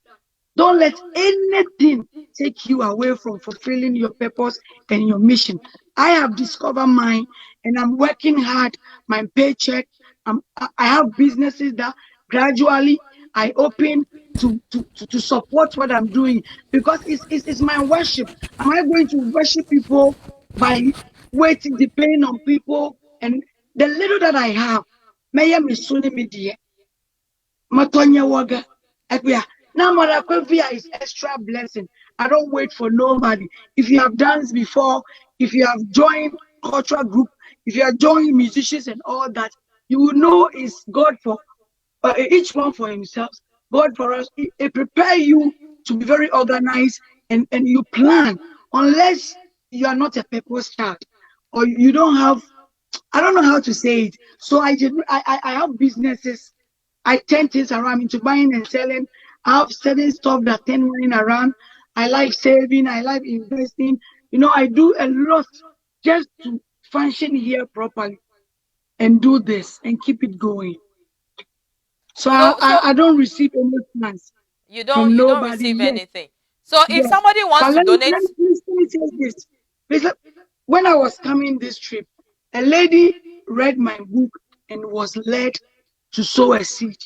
don't let anything take you away from fulfilling your purpose and your mission. I have discovered mine and I'm working hard. My paycheck, I have businesses that gradually I open to support what I'm doing because it's my worship. Am I going to worship people by waiting, depending on people? And the little that I have, may I miss media. Matonya waga. Ekwia. Now Marakwevia is extra blessing. I don't wait for nobody. If you have danced before, if you have joined cultural group, if you are joining musicians and all that, you will know it's God for each one for himself. God for us, it prepare you to be very organized and you plan unless you are not a purpose child or you don't have, I don't know how to say it. So I have businesses. I turn things around into buying and selling. I have certain stuff that turn running around. I like saving. I like investing. I do a lot just to function here properly and do this and keep it going. So I, So I, I don't receive any plans from you don't nobody receive yet. anything. So if Yes. somebody wants But to let me, donate, let me, let me say this. Please, when I was coming this trip, a lady read my book and was led to sow a seed.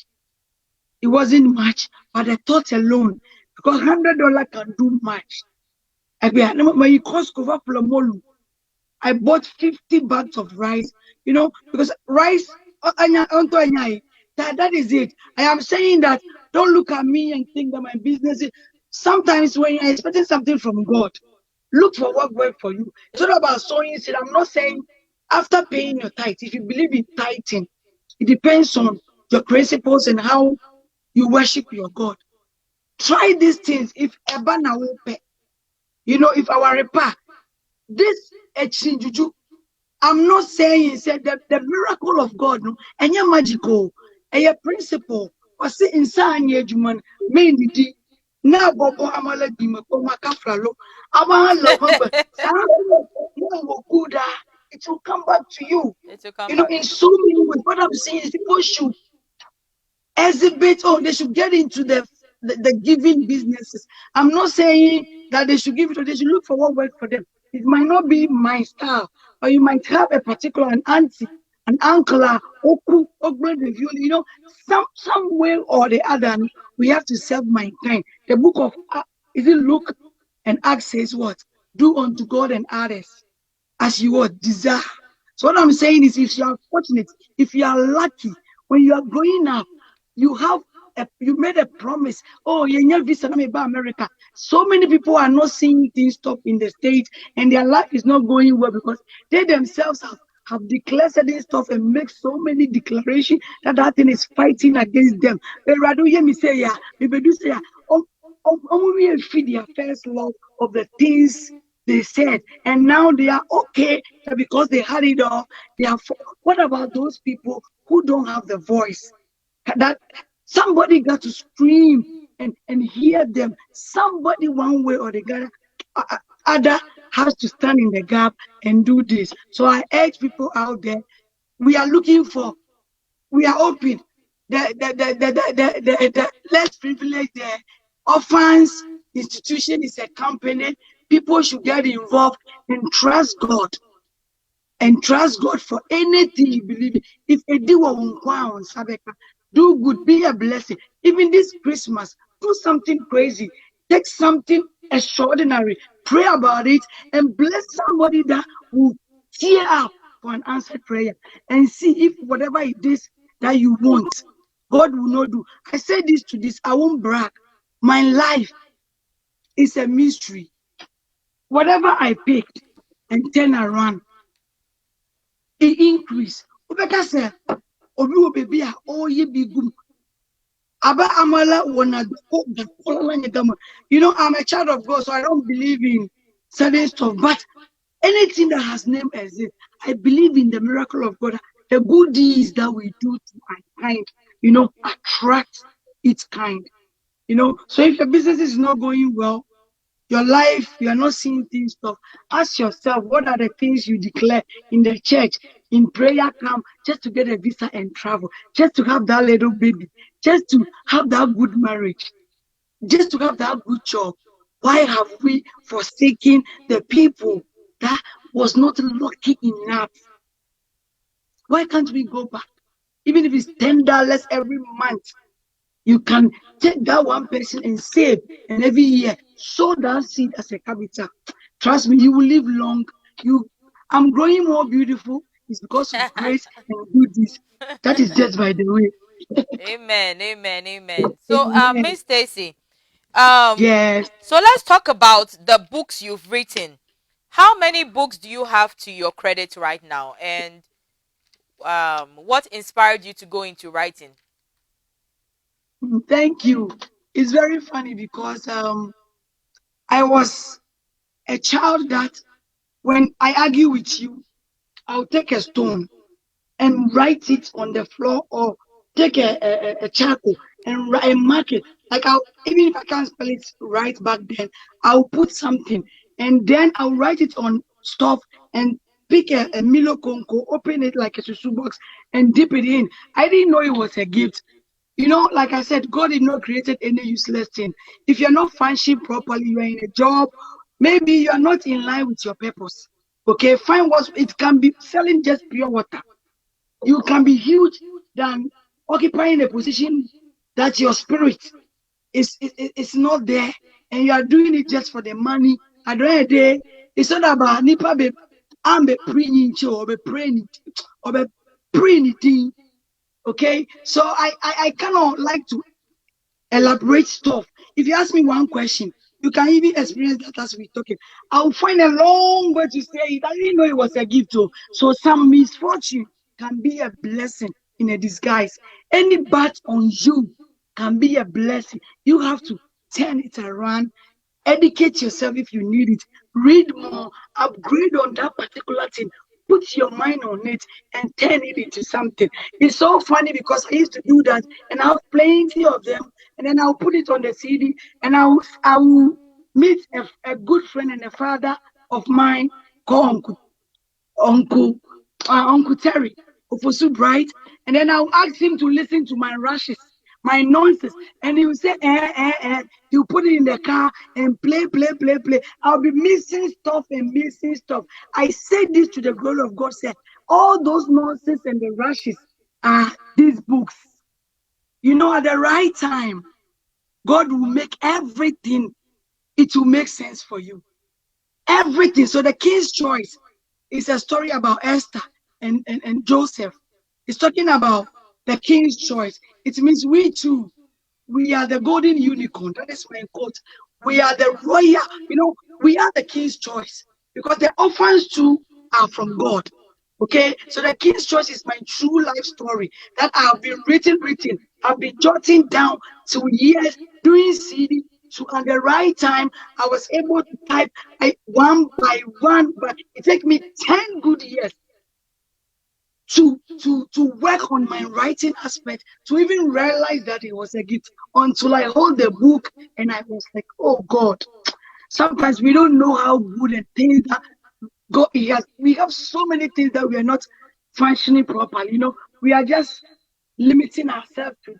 It wasn't much, but the thought alone, because $100 can do much. When you cost cover I bought 50 bags of rice, because rice, that is it. I am saying that don't look at me and think that my business is. Sometimes when you're expecting something from God, look for what works for you. It's not about sowing seed. I'm not saying after paying your tithe, if you believe in tithing, it depends on your principles and how you worship your God. Try these things. If Ebana will pay, if our repair, this juju, I'm not saying say the miracle of God, no, and your magical, and your principle, or say inside your human, mainly. Now, Bobo Amala Dimako Makafralo, Amala Humber, it will come back to you. it will come back In to you. so many ways. What I'm saying is people should exhibit, they should get into the giving businesses. I'm not saying that they should give it or they should look for what works for them. It might not be my style, or you might have a particular an auntie, an uncle, oku, review, some way or the other, we have to serve mankind. The book of is it Luke and Acts says what? Do unto God and others as you would desire. So what I'm saying is, if you are fortunate, if you are lucky, when you are growing up, you made a promise. Oh, you visa about America. So many people are not seeing things stop in the States, and their life is not going well because they themselves have declared certain stuff and make so many declarations that thing is fighting against them. But rather, hear me say, yeah, maybe do say, yeah, only feed their first love of the things they said, and now they are okay because they had it all. What about those people who don't have the voice? That somebody got to scream and hear them. Somebody, one way or the other, has to stand in the gap and do this. So I urge people out there. We are open. The less privileged, the orphans institution is a company. People should get involved and trust God. And trust God for anything you believe in. If a do good, be a blessing. Even this Christmas, do something crazy. Take something extraordinary. Pray about it and bless somebody that will tear up for an answered prayer. And see if whatever it is that you want, God will not do. I say this to this, I won't brag. My life is a mystery. Whatever I picked and turn around, it increase. I'm a child of God, so I don't believe in certain stuff. But anything that has name exists, I believe in the miracle of God. The good deeds that we do to mankind, attract its kind. So if your business is not going well, your life, you are not seeing things stuff. Ask yourself, what are the things you declare in the church, in prayer camp, just to get a visa and travel, just to have that little baby, just to have that good marriage, just to have that good job? Why have we forsaken the people that was not lucky enough? Why can't we go back? Even if it's $10 every month, you can take that one person and save, and every year sow that seed as a capital. Trust me, you will live long. You, I'm growing more beautiful. It's because of grace and goodness. That is just by the way. Amen, amen, amen. So, Amen. Miss Stacy, um, Yes. so let's talk about the books you've written. How many books do you have to your credit right now, and what inspired you to go into writing? Thank you. It's very funny because I was a child that when I argue with you, I'll take a stone and write it on the floor, or take a charcoal and mark it. Like, even if I can't spell it right back then, I'll put something, and then I'll write it on stuff and pick a Milo Conco, open it like a susu box and dip it in. I didn't know it was a gift. Like I said, God did not create any useless thing. If you're not functioning properly, you are in a job, maybe you are not in line with your purpose. Okay, find what it can be. Selling just pure water, you can be huge than occupying a position that your spirit is not there, and you are doing it just for the money. At the end of the day, it's not about nipa be I'm be praying or be praying or be praying. Okay, so I cannot like to elaborate stuff. If you ask me one question, you can even experience that as we talking. I'll find a long way to say it. I didn't know it was a gift, too. So some misfortune can be a blessing in a disguise. Any bad on you can be a blessing. You have to turn it around. Educate yourself if you need it. Read more. Upgrade on that particular thing. Put your mind on it and turn it into something. It's so funny because I used to do that, and I have plenty of them, and then I'll put it on the CD, and I will meet a good friend and a father of mine called Uncle Uncle Terry Ofosu Bright, and then I'll ask him to listen to my rushes, my nonsense, and he will say, He'll put it in the car and play, play, play, play. I'll be missing stuff and missing stuff. I say this to the glory of God, say, all those nonsense and the rushes are these books. At the right time, God will make everything, it will make sense for you. Everything. So the king's choice is a story about Esther and Joseph. It's talking about the king's choice. It means we too, we are the golden unicorn. That is my quote. We are the royal, we are the king's choice, because the orphans too are from God. Okay, so the king's choice is my true life story that I've been written, I've been jotting down to years, doing CD. So at the right time, I was able to type one by one, but it took me 10 good years to work on my writing aspect, to even realize that it was a gift, until I hold the book and I was like, oh God. Sometimes we don't know how good and things that God He has. We have so many things that we are not functioning properly. We are just limiting ourselves to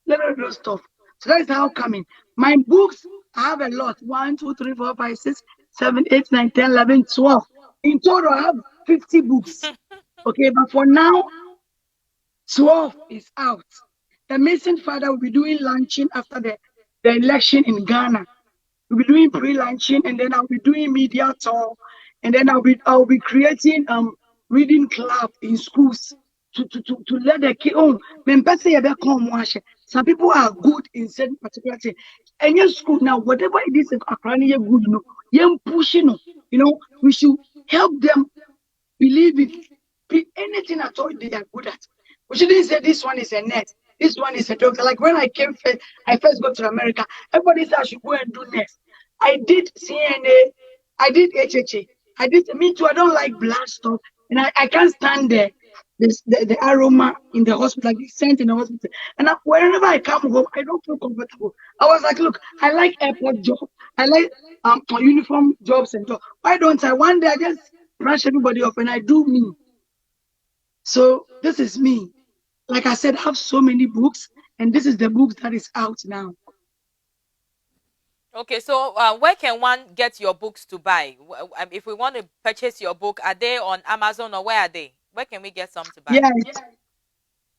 little stuff. So that is how coming. My books, I have a lot. 1, 2, 3, 4, 5, 6, 7, 8, 9, 10, 11, 12. In total, I have 50 books. Okay, but for now, 12 is out. The Mason Father will be doing launching after the election in Ghana. We'll be doing pre-launching, and then I'll be doing media tour, and then I'll be creating reading club in schools to let the kid on. Some people are good in certain particular thing. And your school now, whatever it is, good, young pushing, we should help them believe it. Anything at all they are good at. We shouldn't say this one is a net, this one is a doctor. Like when I came first, I first got to America, everybody said I should go and do next. I did CNA, I did HHA. I did me too. I don't like black stuff, and I can't stand the aroma in the hospital, like the scent in the hospital. And whenever I come home, I don't feel comfortable. I was like, look, I like airport job. I like uniform jobs and job. Why don't I? One day I just brush everybody off and I do me. So this is me. Like I said, I have so many books, and this is the books that is out now. Okay, so where can one get your books to buy? If we want to purchase your book, are they on Amazon or where are they? Where can we get some to buy? Yes,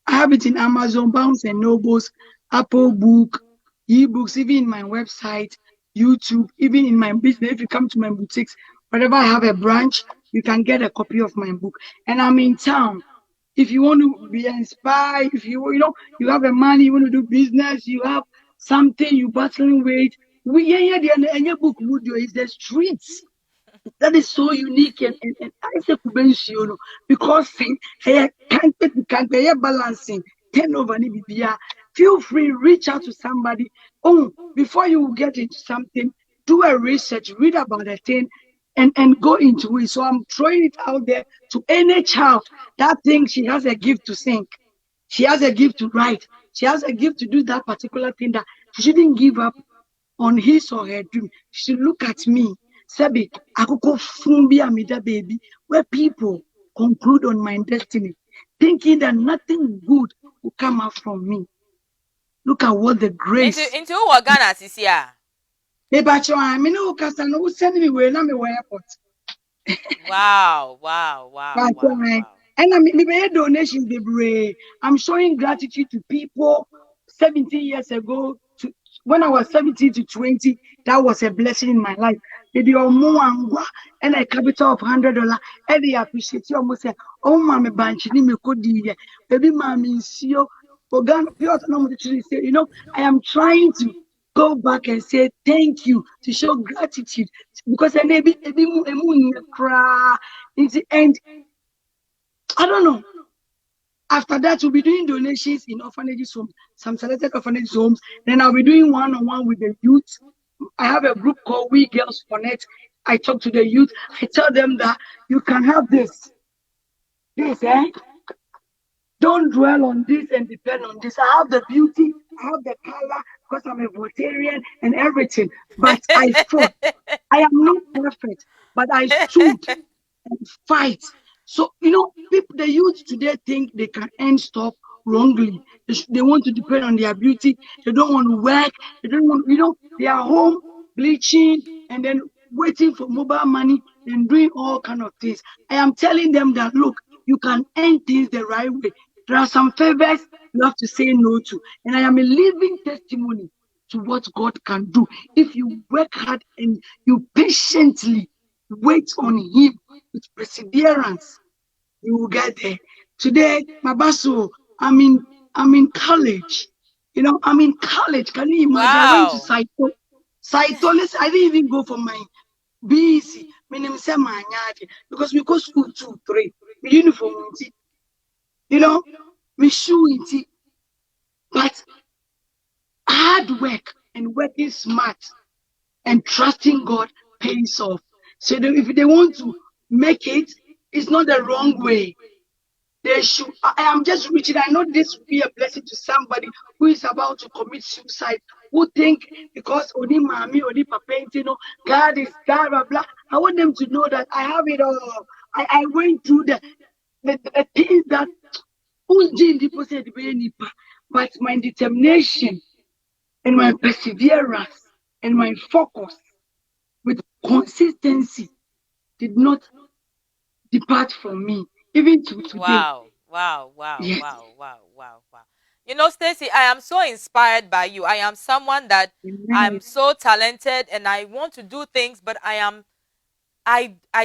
I have it in Amazon, Barnes and Nobles, Apple Book, ebooks, even in my website, YouTube, even in my business. If you come to my boutiques, wherever I have a branch, you can get a copy of my book. And I'm in town. If you want to be inspired, if you have a money, you want to do business, you have something you battling with, and your book would do is the streets. That is so unique and I say you know, because I can't be balancing turnover ni bibia. Feel free, reach out to somebody. Oh, before you get into something, do a research, read about a thing, and go into it. So I'm throwing it out there to any child that thinks she has a gift to sing, she has a gift to write, she has a gift to do that particular thing, that she shouldn't give up on his or her dream. She look at me. Sabi, akoko fumbi amida baby, where people conclude on my destiny, thinking that nothing good will come out from me. Look at what the grace. Into what Ghana is here? Ebacho, I mean, no, Casano, who send me where I'm airport. Wow, wow, wow, But wow, wow. and I mean, me donations, baby. I'm showing gratitude to people 17 years ago. When I was 17 to 20, that was a blessing in my life. They do more and a capital of $100. And they appreciate you almost say, oh, mommy, banchi, me could baby, mommy, see you. I am trying to go back and say thank you, to show gratitude, because I maybe cry in the end. I don't know. After that, we'll be doing donations in orphanages homes, some selected orphanage homes. Then I'll be doing one-on-one with the youth. I have a group called We Girls Connect. I talk to the youth. I tell them that you can have this. This, eh? Don't dwell on this and depend on this. I have the beauty, I have the color, because I'm a Voltarian and everything. But I fought. I am not perfect, but I stood and fight. So, people, the youth today think they can end stuff wrongly. They want to depend on their beauty. They don't want to work. They don't want, they are home bleaching and then waiting for mobile money and doing all kind of things. I am telling them that, look, you can end things the right way. There are some favors you have to say no to. And I am a living testimony to what God can do if you work hard and you patiently wait on Him with perseverance. You will get there. Today, my basso, I'm in college. I'm in college. Can you imagine? I went to Wow. Saito. Saito, listen, I didn't even go for my BC. My name is because we go school 2, 3. My uniform, you know, my shoe, but hard work and working smart and trusting God pays off. So if they want to make it, it's not the wrong way. They should. I am just reaching. I know this will be a blessing to somebody who is about to commit suicide, who think because Oni Mami, Oni Papa, God is God, blah, blah. I want them to know that I have it all. I went through the things that but my determination and my perseverance and my focus with consistency did not depart from me, even to today. Wow, wow, wow, Yes. wow, wow, wow, wow. Stacy, I am so inspired by you. I am someone that I'm Amen. so talented and I want to do things, but I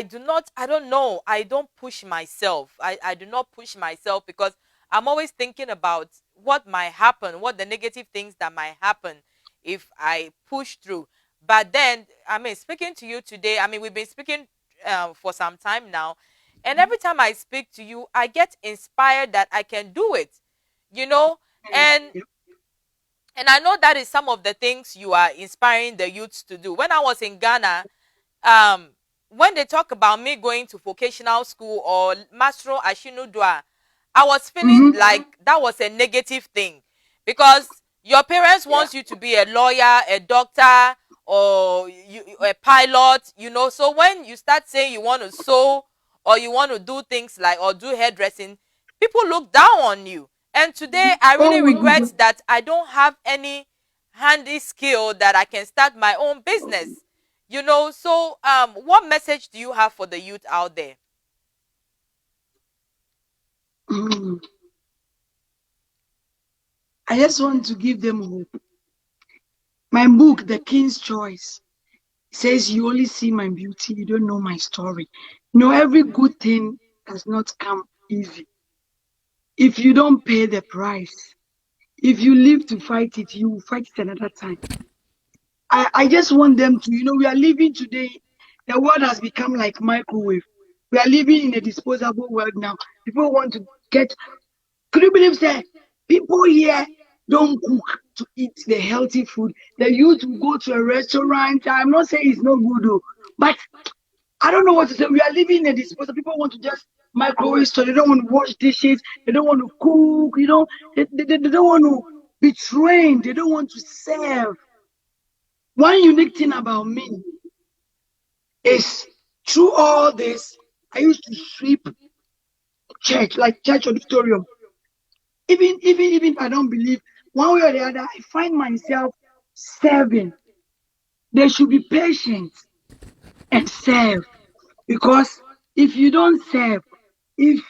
do not, I don't know, I don't push myself. I do not push myself because I'm always thinking about what might happen, what the negative things that might happen if I push through. But then, speaking to you today, we've been speaking for some time now, and every time I speak to you, I get inspired that I can do it, you know, and Yep. and I know that is some of the things you are inspiring the youths to do. When I was in Ghana, um when they talk about me going to vocational school or Mastro Ashinudwa, I was feeling Mm-hmm. like that was a negative thing, because your parents Yeah. wants you to be a lawyer, a doctor, or a pilot, So when you start saying you want to sew or you want to do things like or do hairdressing, people look down on you. And today I really regret Oh, that I don't have any handy skill that I can start my own business. So what message do you have for the youth out there? mm. I just want to give them hope. My book, The King's Choice, says you only see my beauty, you don't know my story. Every good thing does not come easy. If you don't pay the price, if you live to fight it, you will fight it another time. I just want them to, we are living today, the world has become like microwave. We are living in a disposable world now. People want to get, could you believe that people here don't cook to eat the healthy food? The youth will go to a restaurant. I'm not saying it's not good though, but I don't know what to say. We are living in a disposable. People want to just microwave, so they don't want to wash dishes. They don't want to cook. They don't want to be trained. They don't want to serve. One unique thing about me is through all this, I used to sweep church, like church auditorium. Even if I don't believe one way or the other, I find myself serving. They should be patient and serve, because if you don't serve, if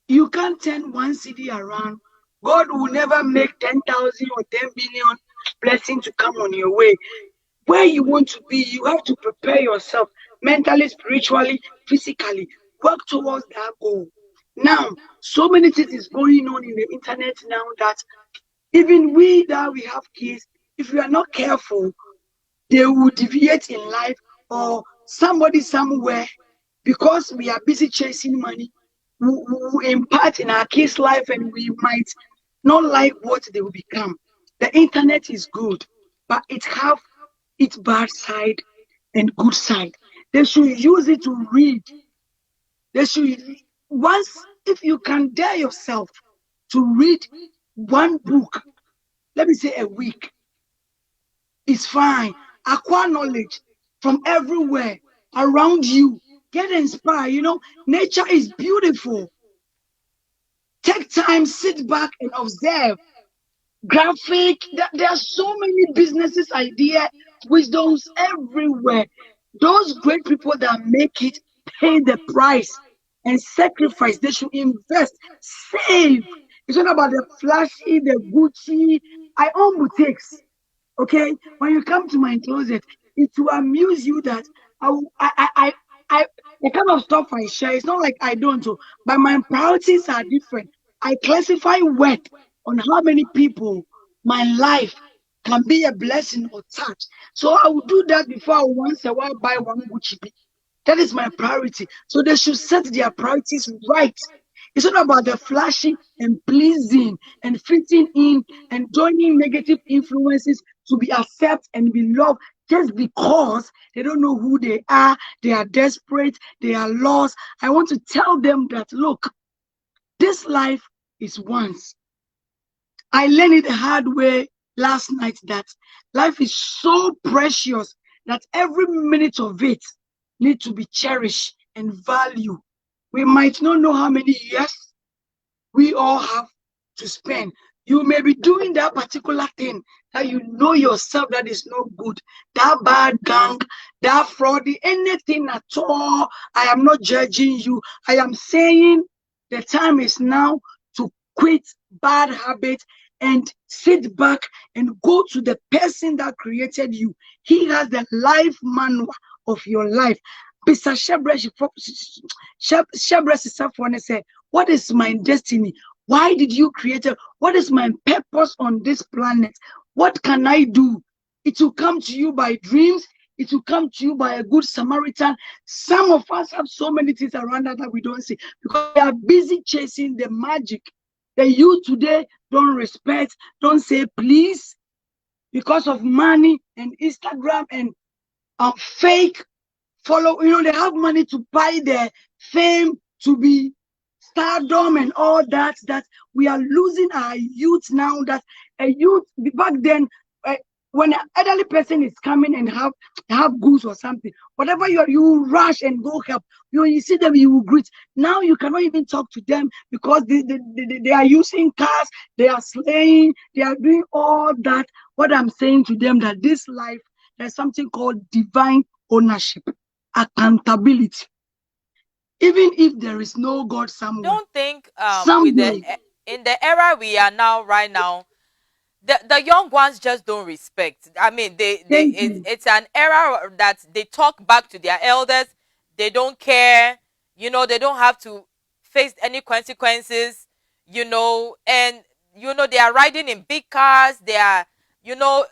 you can't turn one city around, God will never make 10,000 or 10 billion blessing to come on your way. Where you want to be, you have to prepare yourself mentally, spiritually, physically. Work towards that goal. Now, so many things is going on in the internet now that even we that we have kids, if we are not careful, they will deviate in life, or somebody somewhere, because we are busy chasing money, will impact in our kids' life, and we might not like what they will become. The internet is good, but it have its bad side and good side. They should use it to read. They should once, if you can dare yourself to read one book, let me say a week, it's fine. Acquire knowledge from everywhere around you. Get inspired. Nature is beautiful. Take time, sit back and observe. Graphic, there are so many businesses, idea, wisdoms everywhere. Those great people that make it pay the price and sacrifice. They should invest, save. It's not about the flashy, the Gucci. I own boutiques. Okay, when you come to my closet, it will amuse you that I, will- I the kind of stuff I share. It's not like I don't do, but my priorities are different. I classify worth on how many people my life can be a blessing or touch. So I will do that before I once a while buy one Gucci. That is my priority. So they should set their priorities right. It's not about the flashy and pleasing and fitting in and joining negative influences to be accepted and be loved just because they don't know who they are desperate, they are lost. I want to tell them that look, this life is once. I learned it the hard way last night that life is so precious that every minute of it needs to be cherished and valued. We might not know how many years we all have to spend. You may be doing that particular thing that you know yourself that is not good, that bad gang, that fraud, anything at all. I am not judging you. I am saying the time is now to quit bad habits and sit back and go to the person that created you. He has the life manual of your life. Mr. Shebress said, what is my destiny? Why did you create it? What is my purpose on this planet? What can I do? It will come to you by dreams. It will come to you by a good Samaritan. Some of us have so many things around us that we don't see because we are busy chasing the magic. The youth today don't respect, don't say please because of money and Instagram and fake follow, they have money to buy their fame, to be stardom and all that, that we are losing our youth now. That a youth back then, uh, when an elderly person is coming and have goods or something, whatever you rush and go help. You see them, you will greet. Now you cannot even talk to them because they are using cars, they are slaying, they are doing all that. What I'm saying to them, that this life, there's something called divine ownership, accountability. Even if there is no God somewhere, Don't think with the someday. in the era we are now right now, the young ones just don't respect. I mean, Thank you. it's an era that they talk back to their elders. They don't care. They don't have to face any consequences. And they are riding in big cars. They are, you know,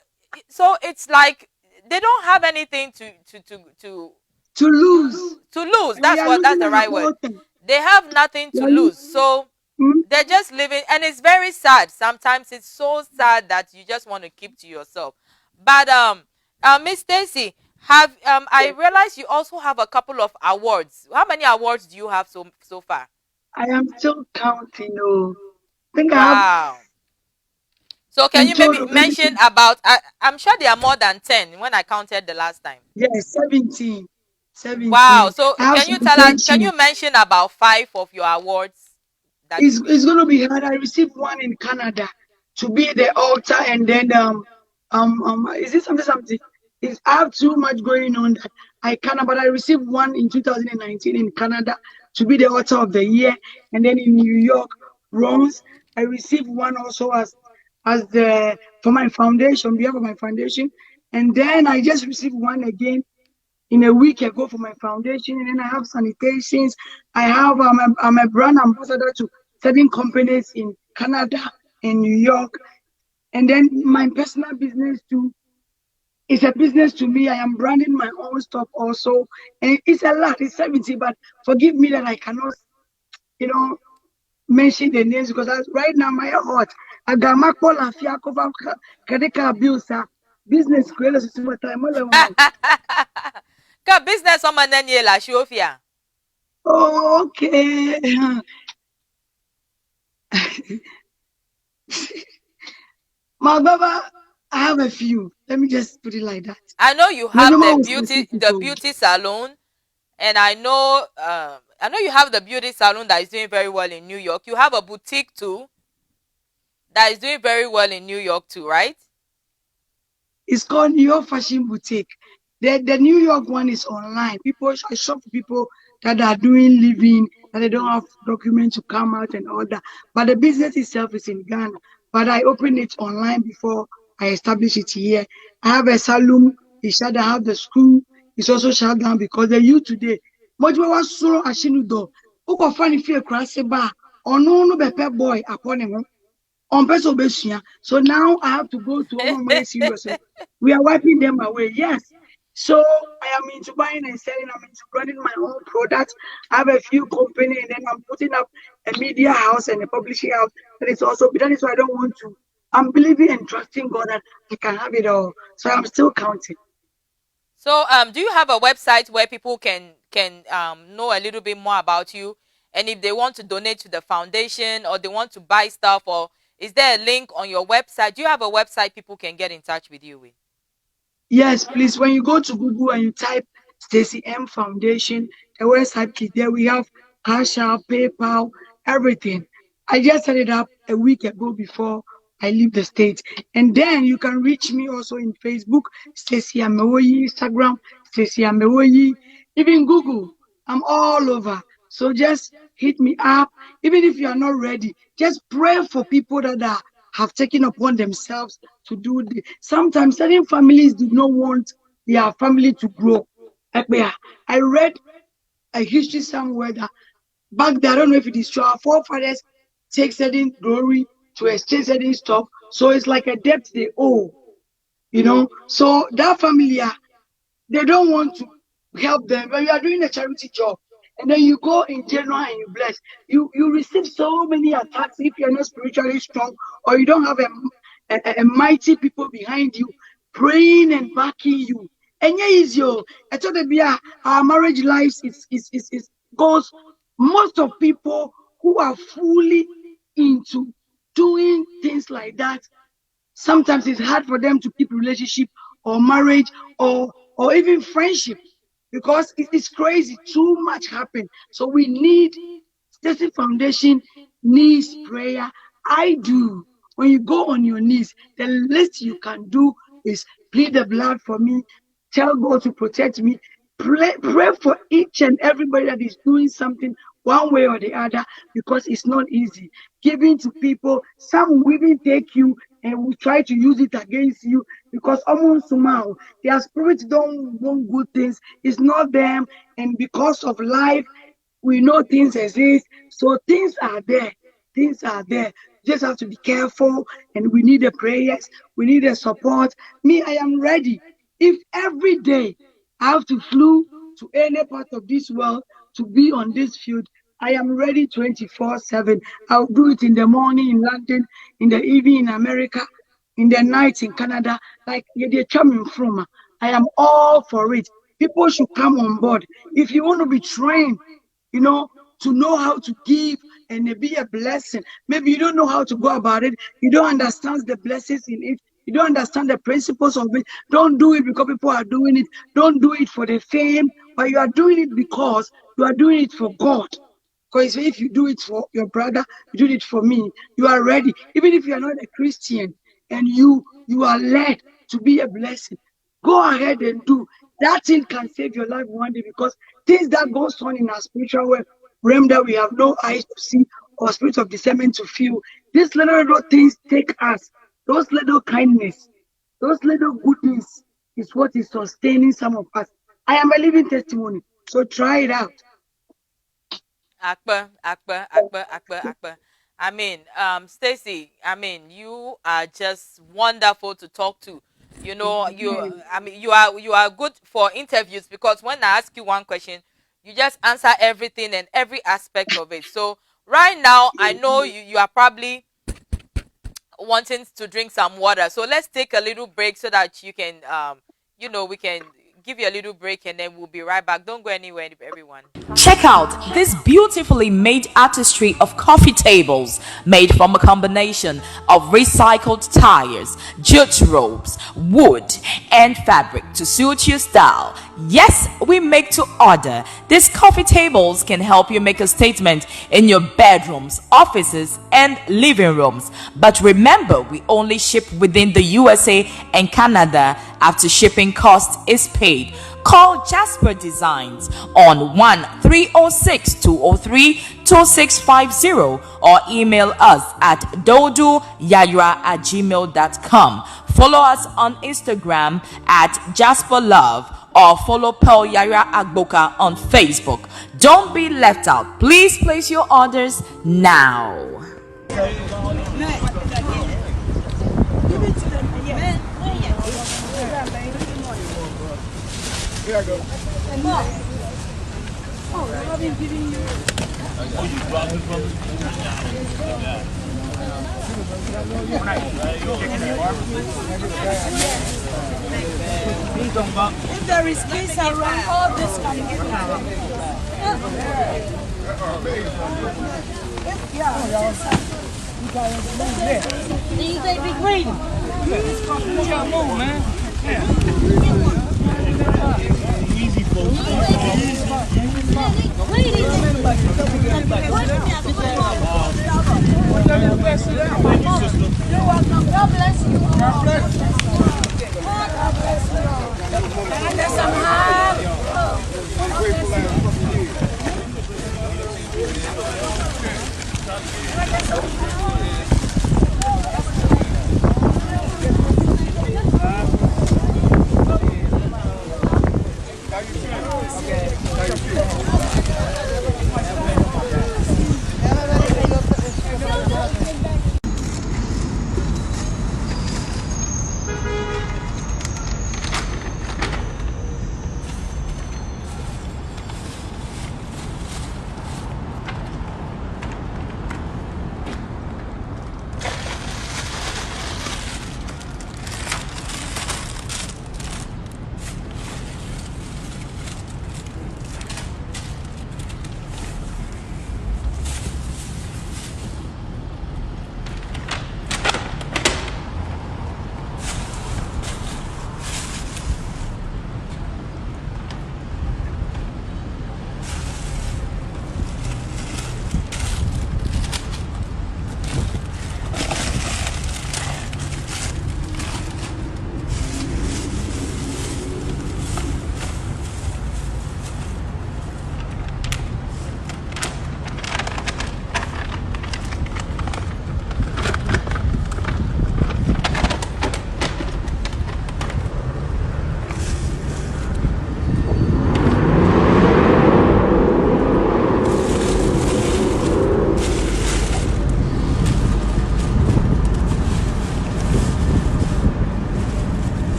so it's like they don't have anything To lose. to lose. And we are That's losing the our right word. culture. They have nothing We to are lose. losing. So Hmm? they're just living, and it's very sad. Sometimes it's so sad that you just want to keep to yourself. But Miss Stacy, have I Yes. realize you also have a couple of awards. How many awards do you have so far? I am still counting. Oh, I think I have Wow. So can in you maybe total, let me mention see. about? I'm sure there are more than 10 when I counted the last time. Yes, 17. Wow. 17. So I have can you tell us? Can you citations. mention about 5 of your awards that It's, you it's received? going to be hard. I received one in Canada to be the altar, and then is this something? Is I have too much going on that I cannot. But I received one in 2019 in Canada to be the author of the year, and then in New York, bronze. I received one also as the for my foundation, behalf of my foundation, and then I just received one again in a week ago for my foundation, and then I have sanitations. I have I'm a brand ambassador to certain companies in Canada and New York, and then my personal business too. It's a business to me. I am branding my own stuff also, and it's a lot. It's 70, but forgive me that I cannot, you know, mention the names because right now my heart. I got my call and fear cover kadeka abuse business creators to my time. Ka business woman nenye la shofia. Oh, okay. My Baba, I have a few. Let me just put it like that. I know you Maybe have more specific. the beauty salon, and I know you have the beauty salon that is doing very well in New York. You have a boutique too that is doing very well in New York too, right? It's called New York Fashion Boutique. The New York one is online. I shop for people that are doing living, that they don't have documents to come out and all that. But the business itself is in Ghana. But I opened it online before I established it here. I have a salon, it's shut down. I have the school, it's also shut down because the youth today, much more was so ashinudo. Uko funny feel crazy bar or no bepe boy upon him on person obesua. So now I have to go to more serious. We are wiping them away. Yes. So I am into buying and selling. I'm into running my own products. I have a few company, and then I'm putting up a media house and a publishing house. That is also that is why I don't want to. I'm believing and trusting God that I can have it all. So I'm still counting. So do you have a website where people can know a little bit more about you, and if they want to donate to the foundation or they want to buy stuff, or is there a link on your website? Do you have a website people can get in touch with you with? Yes, please. When you go to Google and you type Stacy M Foundation, the website is there. We have Cash App, PayPal, everything. I just set it up a week ago before I leave the state. And then you can reach me also in Facebook, Stacy Amewoyi, Instagram, Stacy Amewoyi, even Google. I'm all over. So just hit me up. Even if you are not ready, just pray for people that have taken upon themselves to do the. Sometimes certain families do not want their family to grow. I read a history somewhere that back there, I don't know if it is true, our forefathers take certain glory to exchange certain stuff. So it's like a debt they owe. So that family, they don't want to help them, but you are doing a charity job. And then you go in general and you bless. You receive so many attacks if you're not spiritually strong or you don't have a mighty people behind you praying and backing you. And yeah, easy. I thought that our marriage lives is goes. Most of people who are fully into doing things like that, sometimes it's hard for them to keep relationship or marriage or even friendship because it's crazy. Too much happen. So we need Stacy Foundation needs prayer. I do. When you go on your knees, the least you can do is plead the blood for me, tell God to protect me, pray for each and everybody that is doing something one way or the other because it's not easy. Giving to people, some will even take you and will try to use it against you because almost somehow their spirits don't want good things. It's not them, and because of life we know things exist, so things are there. Things are there. Just have to be careful, and we need the prayers. We need the support. Me, I am ready. If every day I have to flew to any part of this world to be on this field, I am ready 24/7. I'll do it in the morning in London, in the evening in America, in the night in Canada. Like you're coming from, I am all for it. People should come on board. If you want to be trained, you know, to know how to give and be a blessing. Maybe you don't know how to go about it. You don't understand the blessings in it. You don't understand the principles of it. Don't do it because people are doing it. Don't do it for the fame, but you are doing it because you are doing it for God. Because if you do it for your brother, you do it for me. You are ready. Even if you are not a Christian and you are led to be a blessing, go ahead and do. That thing can save your life one day because things that goes on in our spiritual realm that we have no eyes to see or spirit of discernment to feel. These little things take us. Those little kindness, those little goodness is what is sustaining some of us. I am a living testimony. So try it out. Akbar. I mean, Stacy, I mean, you are just wonderful to talk to. You know, I mean, you are good for interviews because when I ask you one question, you just answer everything and every aspect of it. So right now, I know you are probably wanting to drink some water. So let's take a little break so that you can, we can give you a little break and then we'll be right back. Don't go anywhere, everyone. Check out this beautifully made artistry of coffee tables made from a combination of recycled tires, jute ropes, wood, and fabric to suit your style. Yes, we make to order. These coffee tables can help you make a statement in your bedrooms, offices, and living rooms. But remember, we only ship within the USA and Canada after shipping cost is paid. Call Jasper Designs on 1-306-203-2650 or email us at doduyayra@gmail.com. Follow us on Instagram at Jasper Love or follow Pearl Yara Agboka on Facebook. Don't be left out. Please place your orders now. Here I go. Oh, I haven't given you. Oh, you brought me from If there is kids around, all this can be done. These they be green. move, man. Easy, folks. You're welcome. God bless you. God bless you. Can I get some hug?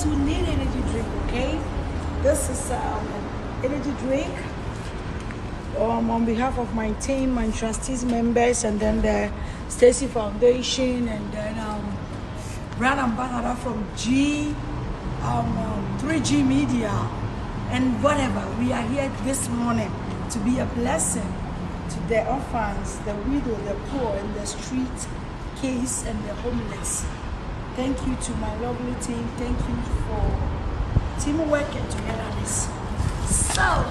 who need energy drink, okay? This is energy drink on behalf of my team, my trustees members, and then the Stacy Foundation, and then brand ambassador from 3G Media, and whatever. We are here this morning to be a blessing to the orphans, the widow, the poor, and the street kids and the homeless. Thank you to my lovely team. Thank you for teamwork and togetherness. So,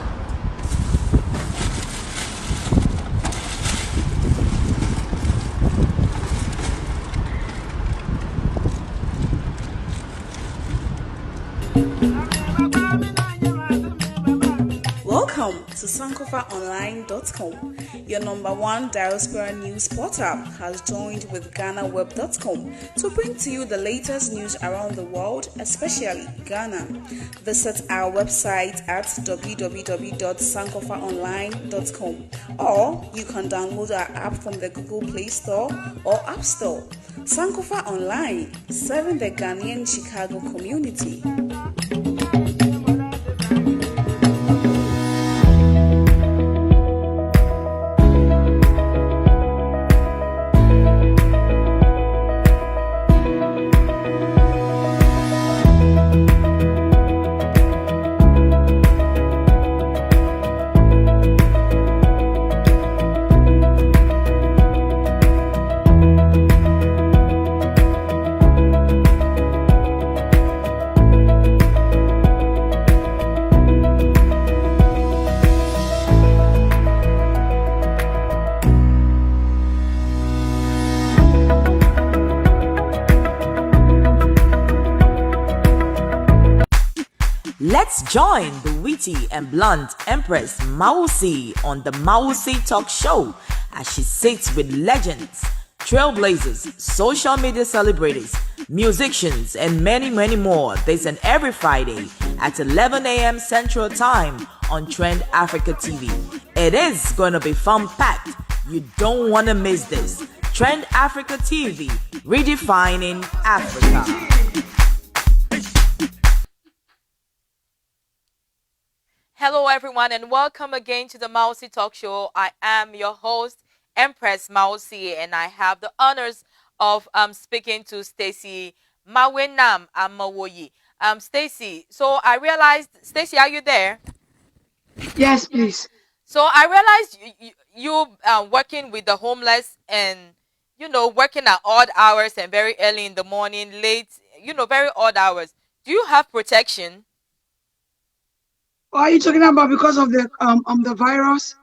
welcome to sankofaonline.com. Your number one diaspora news portal has joined with GhanaWeb.com to bring to you the latest news around the world, especially Ghana. Visit our website at www.sankofaonline.com, or you can download our app from the Google Play Store or App Store. Sankofa Online, serving the Ghanaian Chicago community. Let's join the witty and blunt Empress Mausi on the Mausi Talk Show as she sits with legends, trailblazers, social media celebrities, musicians, and many, many more this and every Friday at 11 a.m. Central Time on Trend Africa TV. It is going to be fun-packed. You don't want to miss this. Trend Africa TV, redefining Africa. Hello, everyone, and welcome again to the Mausi Talk Show. I am your host, Empress Mausi, and I have the honors of speaking to Stacy Amewoyi. Stacy, so I realized, Stacy, are you there? Yes, please. So I realized you working with the homeless and, working at odd hours and very early in the morning, late, very odd hours. Do you have protection? What are you talking about because of the virus?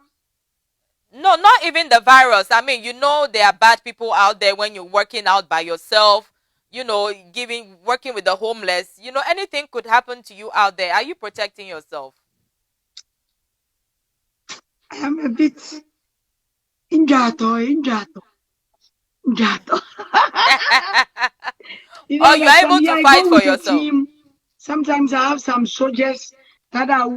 No, not even the virus. I mean, there are bad people out there when you're working out by yourself, working with the homeless. Anything could happen to you out there. Are you protecting yourself? I am a bit injato. You Or know, you but are able to I fight go for with a yourself? team. Sometimes I have some soldiers that are.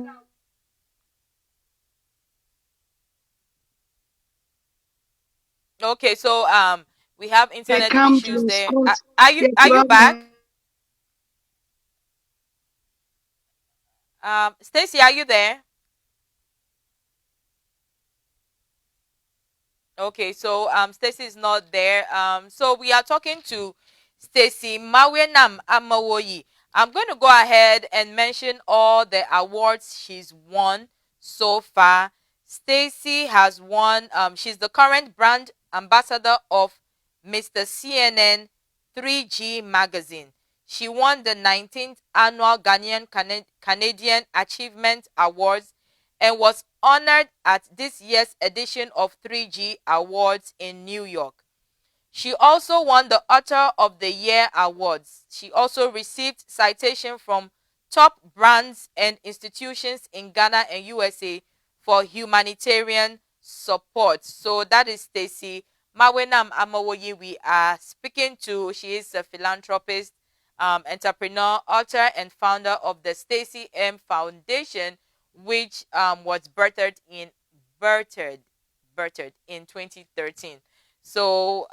Okay, so we have They internet come issues to there. escort Are you the are you back? club. Stacy, are you there? Okay, so Stacy is not there. So we are talking to Stacy Amewoyi. I'm going to go ahead and mention all the awards she's won so far. Stacy has won. She's the current brand ambassador of Mr. CNN 3G magazine. She won the 19th annual Ghanaian Canadian Achievement Awards and was honored at this year's edition of 3G Awards in New York. She also won the Author of the Year awards. She also received citation from top brands and institutions in Ghana and USA for humanitarian support. So that is Stacy Amewoyi we are speaking to. She is a philanthropist, entrepreneur, author, and founder of the Stacy M Foundation, which was birthed in 2013. So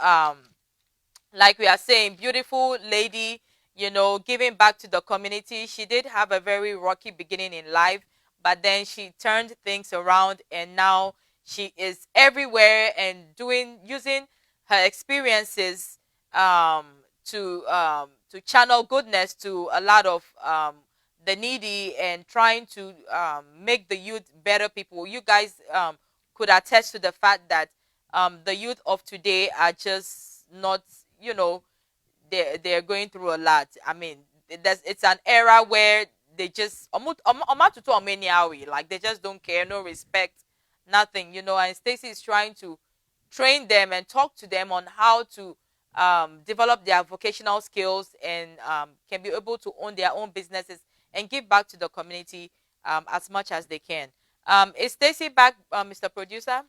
like we are saying, beautiful lady, giving back to the community. She did have a very rocky beginning in life, but then she turned things around, and now she is everywhere and using her experiences um, to channel goodness to a lot of the needy, and trying to make the youth better people. You guys could attest to the fact that the youth of today are just not, you know, they're going through a lot. I mean, it's an era where they just like they just don't care, no respect, nothing, And Stacy is trying to train them and talk to them on how to develop their vocational skills, and can be able to own their own businesses and give back to the community as much as they can. Is Stacy back, Mr. Producer?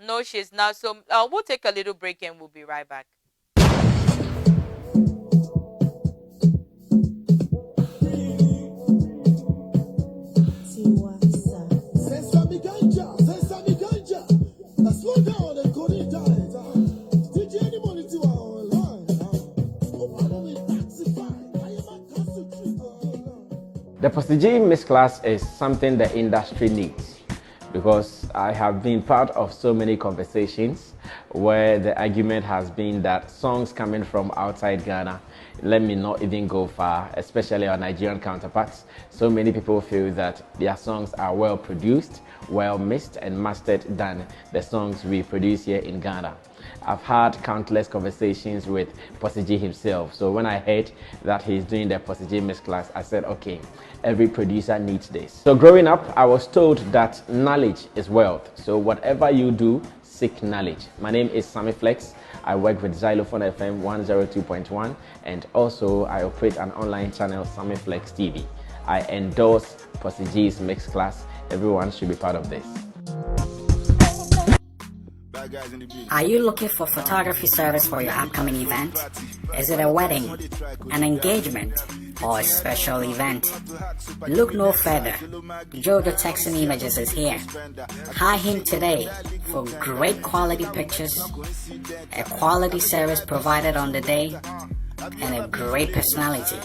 No, she's not. So we'll take a little break and we'll be right back. The Postage Mix class is something the industry needs, because I have been part of so many conversations where the argument has been that songs coming from outside Ghana, let me not even go far, especially our Nigerian counterparts, so many people feel that their songs are well produced, well mixed and mastered than the songs we produce here in Ghana. I've had countless conversations with Postage himself, so when I heard that he's doing the Postage Mix class, I said, okay, every producer needs this. So growing up, I was told that knowledge is wealth. So whatever you do, seek knowledge. My name is Sammy Flex. I work with Xylophone FM 102.1, and also I operate an online channel, Sammy Flex TV. I endorse Postage's Mix class. Everyone should be part of this. Are you looking for photography service for your upcoming event? Is it a wedding, an engagement, or a special event? Look no further. Jojo Texan Images is here. Hire him today for great quality pictures, a quality service provided on the day, and a great personality.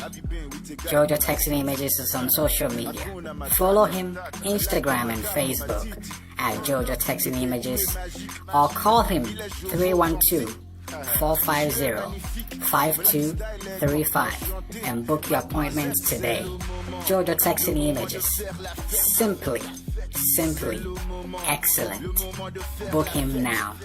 Jojo Texan Images is on social media. Follow him Instagram and Facebook at Jojo Texan Images, or call him 312-450-5235 and book your appointments today. Jojo Texan Images. Simply excellent. Book him now.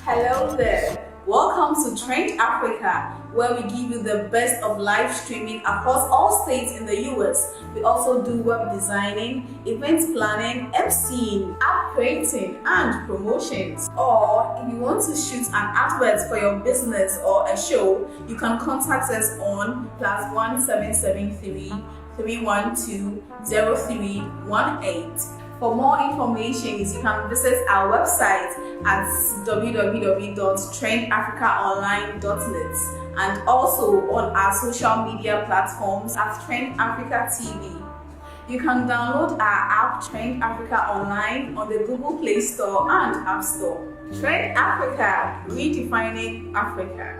Hello there. Welcome to Trend Africa, where we give you the best of live streaming across all states in the US. We also do web designing, event planning, MCing, app creating, and promotions. Or if you want to shoot an advert for your business or a show, you can contact us on +1773 312-0318. For more information, you can visit our website at www.trendafricaonline.net, and also on our social media platforms at Trend Africa TV. You can download our app Trend Africa Online on the Google Play Store and App Store. Trend Africa, redefining Africa.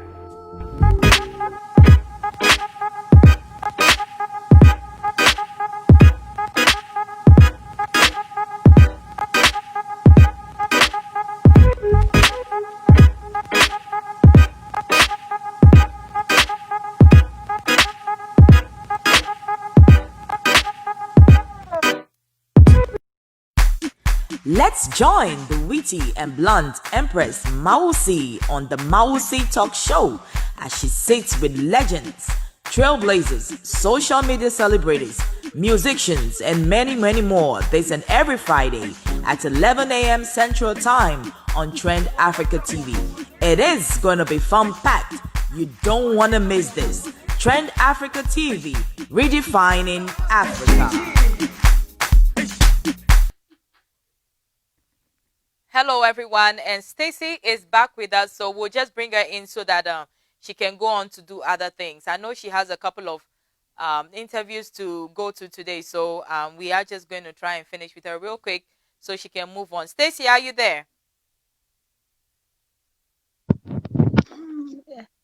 Let's join the witty and blunt Empress Mausi on the Mausi Talk Show as she sits with legends, trailblazers, social media celebrities, musicians, and many, many more this and every Friday at 11 a.m. Central Time on Trend Africa TV. It is going to be fun-packed. You don't want to miss this. Trend Africa TV, redefining Africa. Hello, everyone, and Stacy is back with us, so we'll just bring her in so that she can go on to do other things. I know she has a couple of interviews to go to today, so we are just going to try and finish with her real quick so she can move on. Stacy, are you there?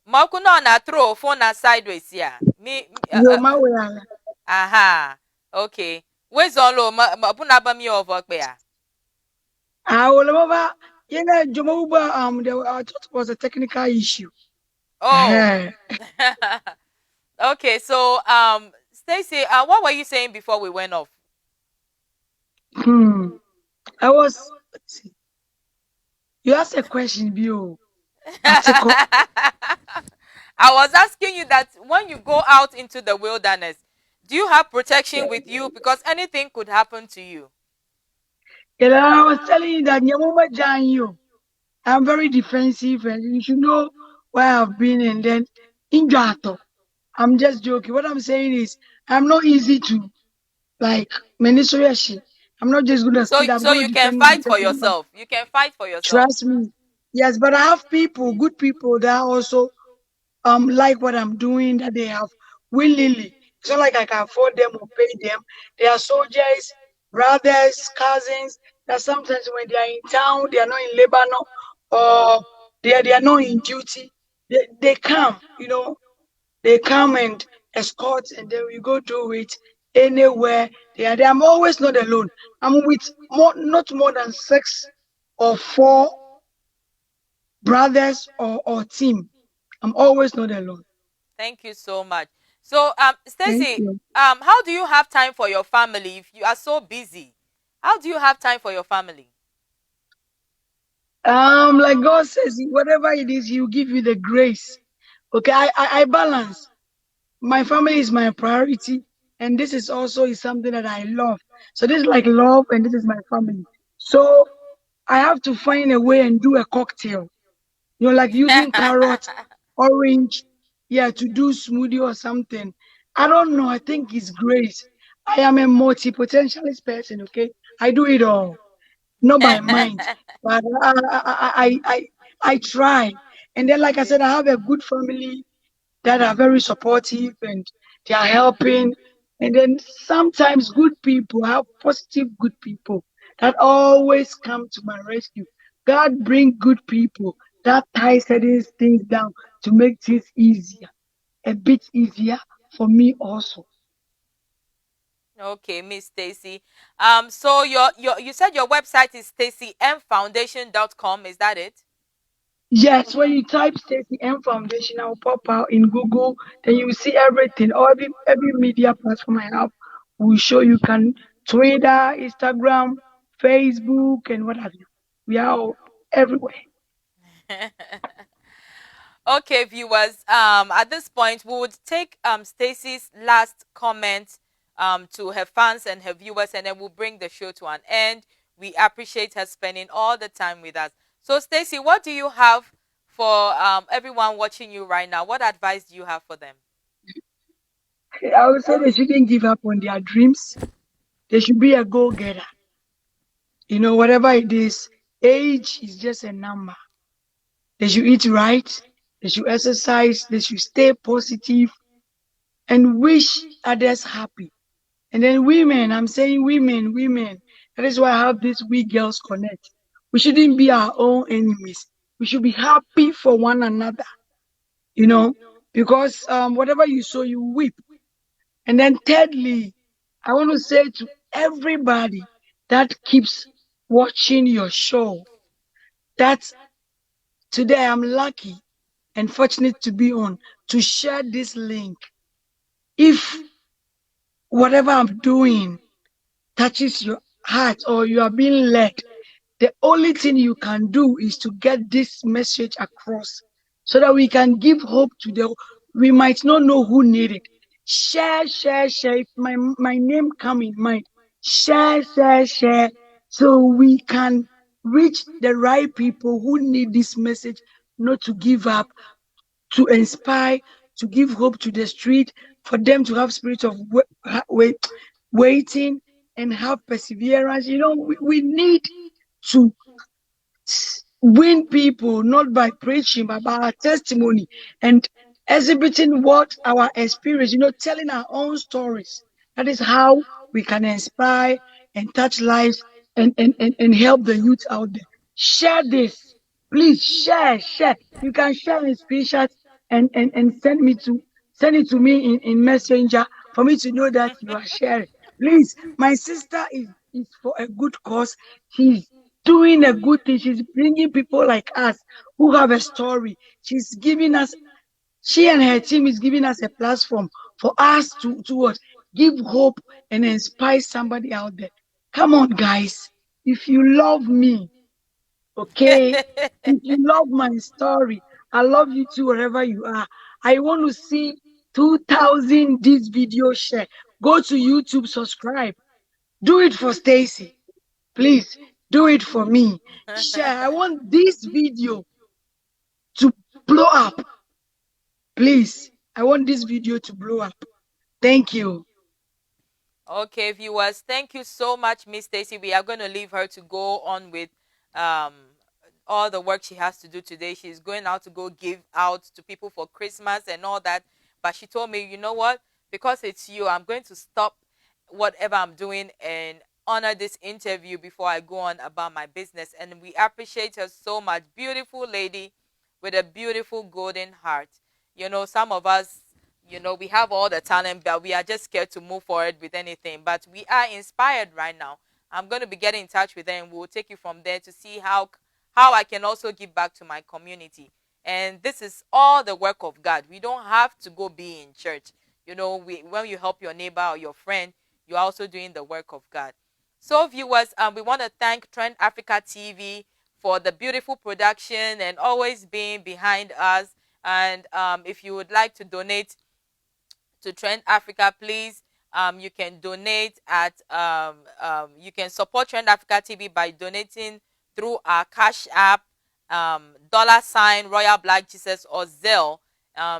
Mokuno na throw phone na sideways ya. Yo mawala. Aha. Okay. Where's all mapuna ba mi over there? Ah, well, you know, Jomoba, I thought it was a technical issue. Oh. Okay, so Stacy, what were you saying before we went off? I was. Let's see. You asked a question, Bio. I was asking you that when you go out into the wilderness, do you have protection with you? Because anything could happen to you. Yeah, I was telling you that Nyamuma Jan you. I'm very defensive, and you should know where I've been. And then in Jato, I'm just joking. What I'm saying is, I'm not easy to like Menisoyashi. I'm not just gonna So sit. I'm so gonna you can defend fight for myself. yourself. You can fight for yourself. Trust me. Yes, but I have people, good people that also like what I'm doing, that they have willingly. It's not like I can afford them or pay them. They are soldiers, brothers, cousins, that sometimes when they are in town, they are not in Lebanon or they are not in duty. They come, they come and escort, and then we go do it anywhere they are there. I'm always not alone. I'm with not more than 6 or 4 brothers or team. I'm always not alone. Thank you so much. So Thank Stacy, you. how do you have time for your family if you are so busy? How do you have time for your family? Like God says, whatever it is, He will give you the grace. Okay, I balance. My family is my priority, and this is also is something that I love. So this is like love, and this is my family. So I have to find a way and do a cocktail. Like using carrot, orange, yeah, to do smoothie or something. I don't know. I think it's grace. I am a multi-potentialist person. Okay, I do it all, not by mind, but I try. And then, like I said, I have a good family that are very supportive and they are helping. And then sometimes good people, I have positive good people that always come to my rescue. God bring good people that tie certain things down to make things easier, a bit easier for me also. Okay, Miss Stacy. So your you said your website is stacymfoundation.com. Is that it? Yes, when you type Stacy M Foundation, I'll pop out in Google. Then you will see everything. Or every media platform I have will show you can Twitter, Instagram, Facebook, and what have you. We are all everywhere. Okay, viewers. At this point, we would take Stacy's last comment to her fans and her viewers, and then we'll bring the show to an end. We appreciate her spending all the time with us. So, Stacy, what do you have for everyone watching you right now? What advice do you have for them? I would say they shouldn't give up on their dreams. They should be a go-getter. Whatever it is, age is just a number. They should eat right. They should exercise. They should stay positive and wish others happy. And then women, I'm saying women. That is why I have this We Girls Connect. We shouldn't be our own enemies. We should be happy for one another, because whatever you sow, you reap. And then thirdly, I want to say to everybody that keeps watching your show that today I'm lucky and fortunate to be on to share this link. If whatever I'm doing touches your heart or you are being led, the only thing you can do is to get this message across so that we can give hope to we might not know who need it. Share. If my name come in mind, share, so we can reach the right people who need this message, not to give up, to inspire, to give hope to the street, for them to have spirit of waiting and have perseverance. We need to win people not by preaching but by our testimony and exhibiting what our experience, telling our own stories. That is how we can inspire and touch lives and help the youth out there. Share this. Please share. You can share in screenshots. and send it to me in messenger for me to know that you are sharing. Please, my sister is for a good cause. She's doing a good thing. She's bringing people like us who have a story. She's giving us, she and her team is giving us a platform for us to what? Give hope and inspire somebody out there. Come on, guys. If you love me, okay? If you love my story, I love you too, wherever you are. I want to see 2,000 this video share. Go to YouTube, subscribe. Do it for Stacy. Please do it for me. Share. I want this video to blow up. Please. I want this video to blow up. Thank you. Okay, viewers, thank you so much, Miss Stacy. We are going to leave her to go on with um, all the work she has to do today. She's going out to go give out to people for Christmas and all that. But she told me, you know what? Because it's you, I'm going to stop whatever I'm doing and honor this interview before I go on about my business. And we appreciate her so much. Beautiful lady with a beautiful golden heart. You know, some of us, you know, we have all the talent, but we are just scared to move forward with anything. But we are inspired right now. I'm going to be getting in touch with them. We'll take you from there to see how I can also give back to my community. And this is all the work of God. We don't have to go be in church. You know, when you help your neighbor or your friend, you're also doing the work of God. So viewers, we want to thank Trend Africa TV for the beautiful production and always being behind us. And if you would like to donate to Trend Africa, please, you can donate at, you can support Trend Africa TV by donating through our Cash App, $ Royal Black Jesus or Zelle.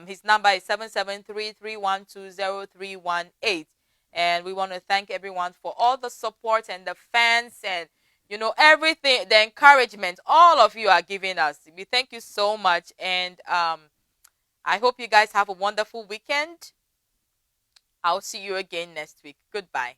His number is 773-312-0318. And we want to thank everyone for all the support and the fans and, you know, everything, the encouragement all of you are giving us. We thank you so much. And I hope you guys have a wonderful weekend. I'll see you again next week. Goodbye.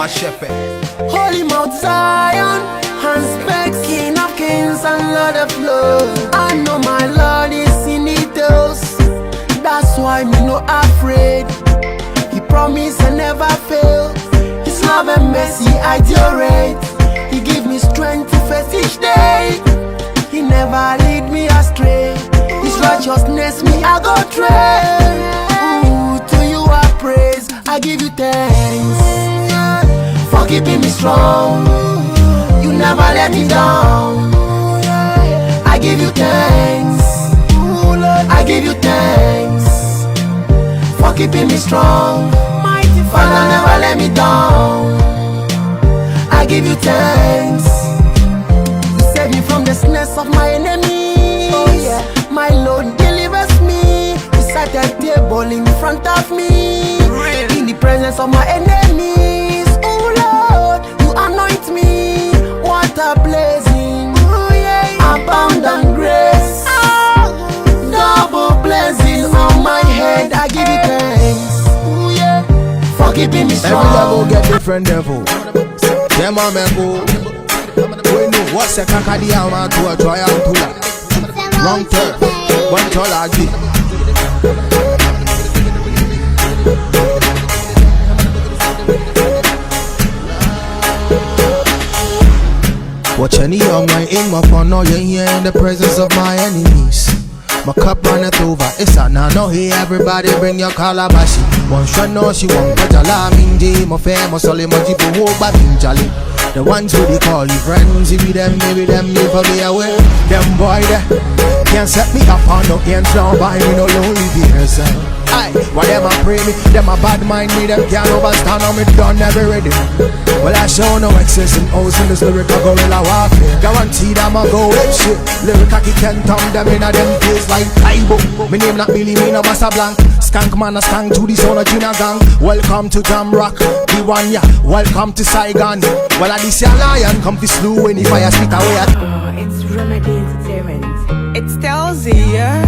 Shepherd, Holy Mount Zion, hands back, King of Kings and Lord of Lords. I know my Lord is in details, that's why me no afraid. He promised and never fail. His love and mercy I durate. He give me strength to face each day. He never lead me astray. His righteousness me I go train. Ooh, to you I praise, I give you thanks for keeping me strong. You never let me down. I give you thanks. I give you thanks for keeping me strong. Father, never let me down. I give you thanks. You save me from the snares of my enemies. My Lord delivers me. You set a table in front of me in the presence of my enemies. Anoint me, what a blessing. Abundant grace, double blessing on my head. I give you thanks for keeping me strong. Every devil get different devil. Them are member. We know what's a kakadi ama to a joy and tula. Wrong turn, one tolagi. Watch any young man in my phone, no you here in the presence of my enemies. My cup runneth over, it's a now no here, everybody bring your calabash. One shot no she won't catch a la minji. Mo famous only mo tipo wo ba minjali. The ones who they call you friends, if you them, maybe them, you for me away. Them boy there can't set me up on no ends down by me no lonely beers. Aye, why them a pray me, them a bad mind me, them can't overstand how me done every ready. Well I show no excess in house in this lyric a gorilla warfare. Guaranteed I'ma go with shit. Lyric I can't turn them in a them days like Taibo. Me name not Billy, me no Massa Blanc. Skank man a skank to the sound of Gina gang. Welcome to Jam Rock, the one ya. Welcome to Saigon. Well I this ya lion, come fi slew when the fire spit away at. It's Remedy Entertainment. It's Telzy, yeah.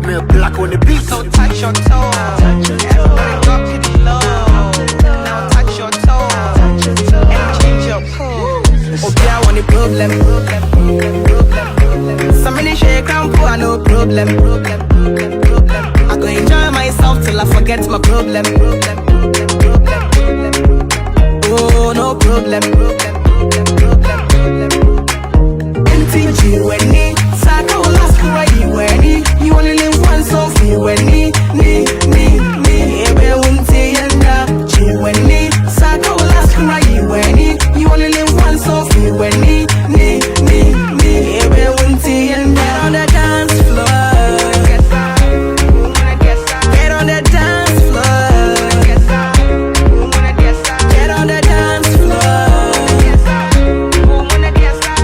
Me black on the beat. So touch your toe. Everybody drop to the low. Now touch your toe. And change your pose. Okay, I want the problem. Somebody shake and pull, no problem. I go enjoy myself till I forget my problem. Oh, no problem. NTG when me, Sako last cry when you only live once, so feel when me, ebe unti yanda. G when me, Sako last cry when you only live once, so feel when me, ebe unti yanda. Get on the dance floor. Get on the dance floor. Get on the dance floor.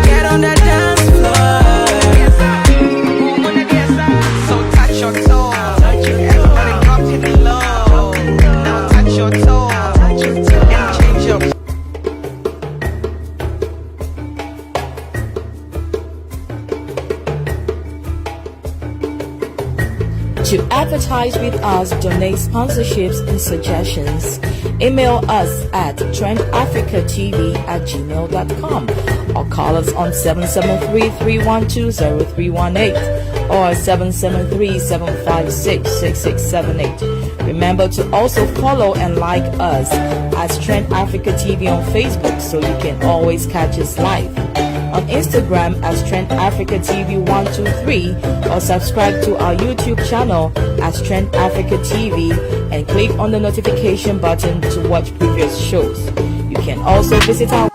Get on the dance floor. So touch your toe. Everybody drop to the low. Now touch your toe. And change your. To advertise with us, donate sponsorships and suggestions, email us at trendafricatv@gmail.com or call us on 773-312-0318 or 773-756-6678. Remember to also follow and like us as Trend Africa TV on Facebook so you can always catch us live. On Instagram as Trend Africa TV 123 or subscribe to our YouTube channel as Trend Africa TV and click on the notification button to watch previous shows. You can also visit our